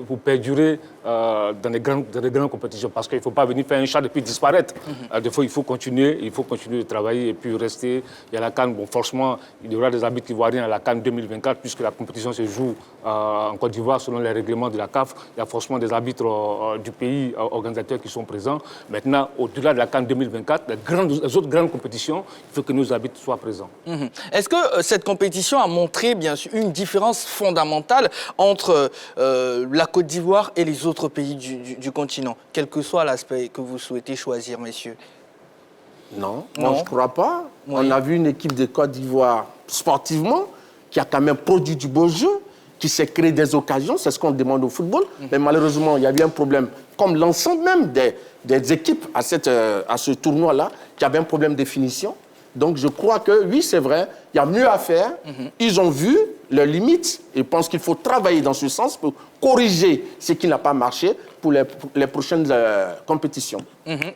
pour perdurer dans les grandes compétitions. Parce qu'il ne faut pas venir faire un chat et puis disparaître. Des fois, il faut continuer de travailler et puis rester. Il y a la CAN, bon, forcément, il y aura des arbitres ivoiriens à la CAN 2024, puisque la compétition se joue en Côte d'Ivoire selon les règlements de la CAF. Il y a forcément des arbitres du pays organisateurs qui sont présents. Maintenant, au-delà de la CAN 2024, les autres grandes compétitions, il faut que nos arbitres soient présents. Est-ce que cette compétition a montré, bien sûr, une différence fondamentale entre la Côte d'Ivoire et les autres pays du continent, quel que soit l'aspect que vous souhaitez choisir, messieurs? Non, moi je ne crois pas. Oui. On a vu une équipe de Côte d'Ivoire sportivement qui a quand même produit du beau jeu, qui s'est créé des occasions, c'est ce qu'on demande au football. Mais malheureusement, il y a eu un problème, comme l'ensemble même des équipes à ce tournoi-là, qui avait un problème de finition. Donc je crois que, oui, c'est vrai, il y a mieux à faire. Ils ont vu leurs limites et pensent qu'il faut travailler dans ce sens pour corriger ce qui n'a pas marché pour les prochaines compétitions.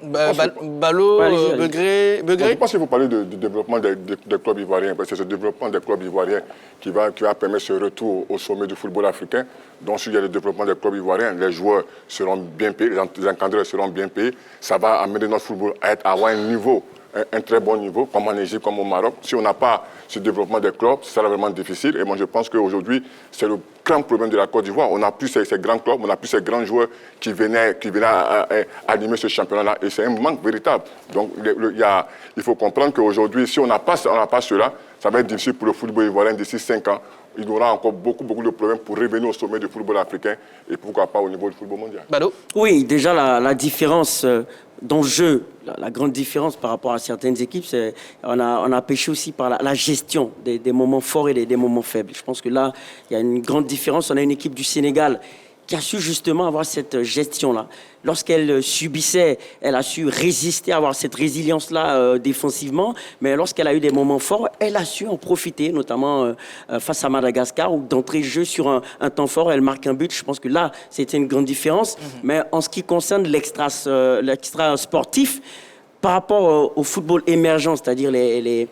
Ballot, Begré. Je pense qu'il faut parler du développement des clubs ivoiriens, parce que c'est ce développement des clubs ivoiriens qui va permettre ce retour au sommet du football africain. Donc s'il y a le développement des clubs ivoiriens, les joueurs seront bien payés, les encadreurs seront bien payés. Ça va amener notre football à avoir un niveau, un très bon niveau, comme en Égypte, comme au Maroc. Si on n'a pas ce développement des clubs, ça sera vraiment difficile. Et moi, je pense qu'aujourd'hui, c'est le grand problème de la Côte d'Ivoire. On n'a plus ces grands clubs, on n'a plus ces grands joueurs qui venaient animer ce championnat-là. Et c'est un manque véritable. Donc, il faut comprendre qu'aujourd'hui, si on n'a pas cela, ça va être difficile pour le football ivoirien d'ici 5 ans. Il y aura encore beaucoup de problèmes pour revenir au sommet du football africain et pourquoi pas au niveau du football mondial. Oui, déjà la différence d'enjeu, la grande différence par rapport à certaines équipes, c'est on a pêché aussi par la gestion des moments forts et des moments faibles. Je pense que là, il y a une grande différence. On a une équipe du Sénégal qui a su justement avoir cette gestion-là. Lorsqu'elle subissait, elle a su résister, avoir cette résilience-là défensivement, mais lorsqu'elle a eu des moments forts, elle a su en profiter, notamment face à Madagascar, où d'entrée de jeu sur un temps fort, elle marque un but. Je pense que là, c'était une grande différence. Mais en ce qui concerne l'extra sportif, par rapport au football émergent, c'est-à-dire les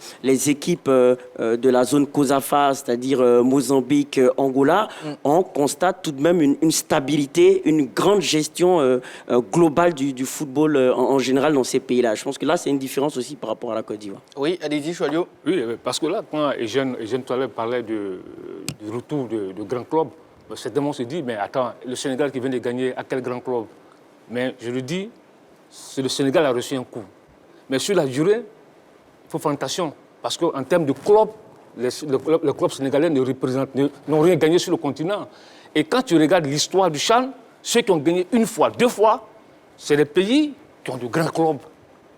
équipes de la zone COSAFA, c'est-à-dire Mozambique, Angola, on constate tout de même une stabilité, une grande gestion globale du football en général dans ces pays-là. Je pense que là, c'est une différence aussi par rapport à la Côte d'Ivoire. Oui, allez-y, Choualio. Oui, parce que là, quand Eugène tout à l'heure parlait du retour de grands clubs, certainement on se dit, mais attends, le Sénégal qui vient de gagner, à quel grand club? Mais je le dis, c'est le Sénégal a reçu un coup. Mais sur la durée, il faut faire attention. Parce qu'en termes de clubs, les clubs sénégalais n'ont rien gagné sur le continent. Et quand tu regardes l'histoire du CHAN, ceux qui ont gagné une fois, 2 fois, c'est les pays qui ont de grands clubs.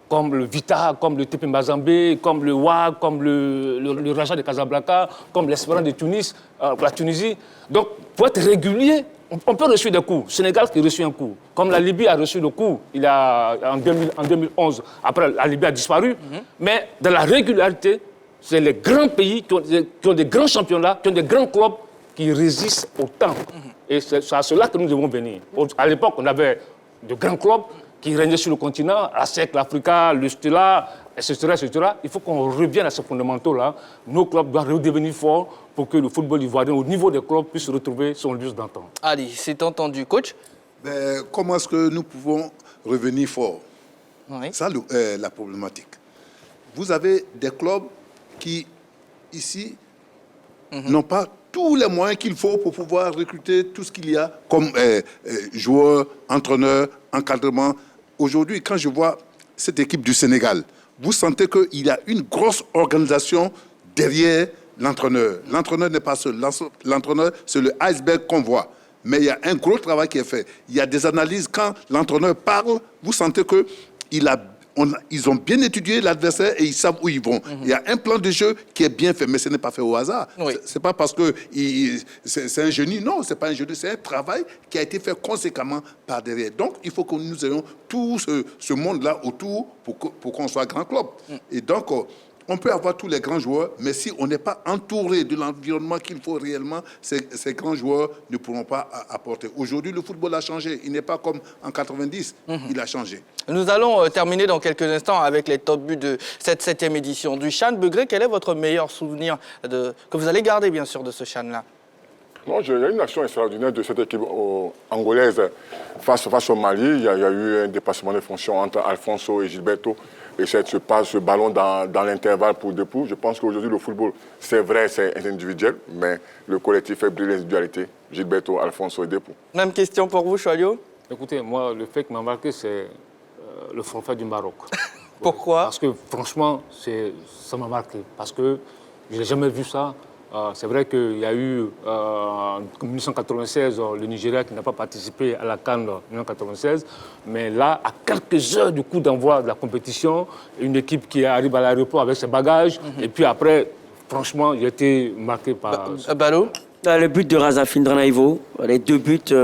Comme le Vita, comme le TP Mazembe, comme le WAG, comme le Raja de Casablanca, comme l'Espérance de Tunis, la Tunisie. Donc, pour être régulier, on peut reçu des coups. Sénégal qui a reçu un coup. Comme la Libye a reçu le coup en 2011. Après, la Libye a disparu. Mais dans la régularité, c'est les grands pays qui ont des grands championnats, qui ont des grands clubs qui résistent au temps. Et c'est à cela que nous devons venir. À l'époque, on avait de grands clubs qui régnaient sur le continent, la SEC, l'Africa, le Stella, etc., etc. Il faut qu'on revienne à ces fondamentaux-là. Nos clubs doivent redevenir forts pour que le football ivoirien, au niveau des clubs, puisse retrouver son lieu d'antan. Allez, c'est entendu. Coach? Comment est-ce que nous pouvons revenir forts? Ça, la problématique. Vous avez des clubs qui, ici, n'ont pas tous les moyens qu'il faut pour pouvoir recruter tout ce qu'il y a comme joueurs, entraîneurs, encadrement. Aujourd'hui, quand je vois cette équipe du Sénégal, vous sentez qu'il y a une grosse organisation derrière l'entraîneur. L'entraîneur n'est pas seul. L'entraîneur, c'est le iceberg qu'on voit. Mais il y a un gros travail qui est fait. Il y a des analyses. Quand l'entraîneur parle, vous sentez qu'ils ont bien étudié l'adversaire et ils savent où ils vont. Il y a un plan de jeu qui est bien fait, mais ce n'est pas fait au hasard. C'est pas parce que c'est un génie. Non, c'est pas un génie. C'est un travail qui a été fait conséquemment par derrière. Donc, il faut que nous ayons tout ce monde-là autour pour qu'on soit grand club. Et donc, on peut avoir tous les grands joueurs, mais si on n'est pas entouré de l'environnement qu'il faut réellement, ces grands joueurs ne pourront pas apporter. Aujourd'hui, le football a changé. Il n'est pas comme en 90. Il a changé. Nous allons terminer dans quelques instants avec les top buts de cette 7e édition du CHAN. Begré, quel est votre meilleur souvenir que vous allez garder, bien sûr, de ce CHAN-là? Non, il y a une action extraordinaire de cette équipe angolaise face au Mali. Il y a eu un dépassement de fonction entre Alfonso et Gilberto. Et se passe ce ballon dans l'intervalle pour deux poules. Je pense qu'aujourd'hui, le football, c'est vrai, c'est individuel, mais le collectif fait briller l'individualité. Gilberto, Alfonso et Depou. Même question pour vous, Choalio. Écoutez, moi, le fait qui m'a marqué, c'est le forfait du Maroc. Pourquoi? Parce que franchement, ça m'a marqué. Parce que je n'ai jamais vu ça. C'est vrai qu'il y a eu en 1996 le Nigeria qui n'a pas participé à la CAN 1996, mais là, à quelques heures du coup d'envoi de la compétition, une équipe qui arrive à l'aéroport avec ses bagages, et puis après, franchement, j'ai été marqué par... Balo? Le but de Razafin Dranaïvo, les deux buts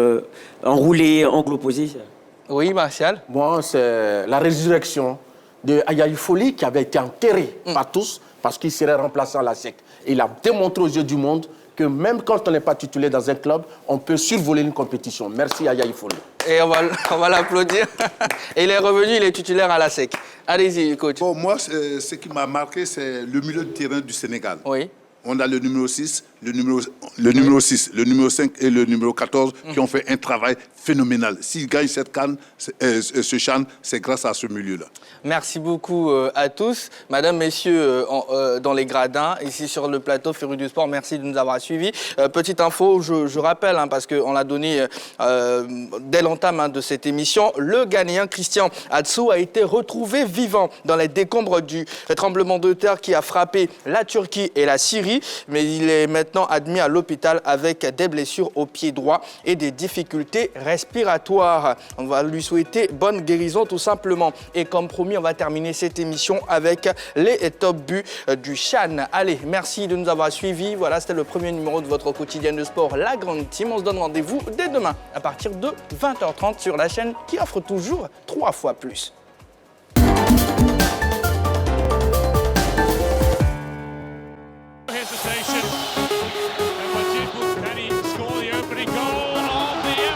enroulés, angle opposé. Oui, Martial? Moi, c'est la résurrection de Ayayi Foli qui avait été enterré par tous parce qu'il serait remplaçant à la SEC. Il a démontré aux yeux du monde que même quand on n'est pas titulaire dans un club, on peut survoler une compétition. Merci Ayayi Foli. Et on va l'applaudir. Et il est revenu, il est titulaire à la SEC. Allez-y, coach. Bon, moi, ce qui m'a marqué, c'est le milieu de terrain du Sénégal. Oui. On a le numéro 6, le numéro 6, le numéro 5 et le numéro 14 qui ont fait un travail phénoménal. S'ils gagnent cette CAN, ce CHAN, c'est grâce à ce milieu-là. Merci beaucoup à tous. Madame, messieurs, dans les gradins, ici sur le plateau Féru du Sport, merci de nous avoir suivis. Petite info, je rappelle, parce qu'on l'a donné dès l'entame de cette émission, le Ghanéen Christian Atsu a été retrouvé vivant dans les décombres du tremblement de terre qui a frappé la Turquie et la Syrie, mais il est maintenant admis à l'hôpital avec des blessures au pied droit et des difficultés respiratoires. On va lui souhaiter bonne guérison tout simplement. Et comme promis, on va terminer cette émission avec les top buts du CHAN. Allez, merci de nous avoir suivis. Voilà, c'était le premier numéro de votre quotidien de sport, La Grande Team. On se donne rendez-vous dès demain à partir de 20h30 sur la chaîne qui offre toujours 3 fois plus.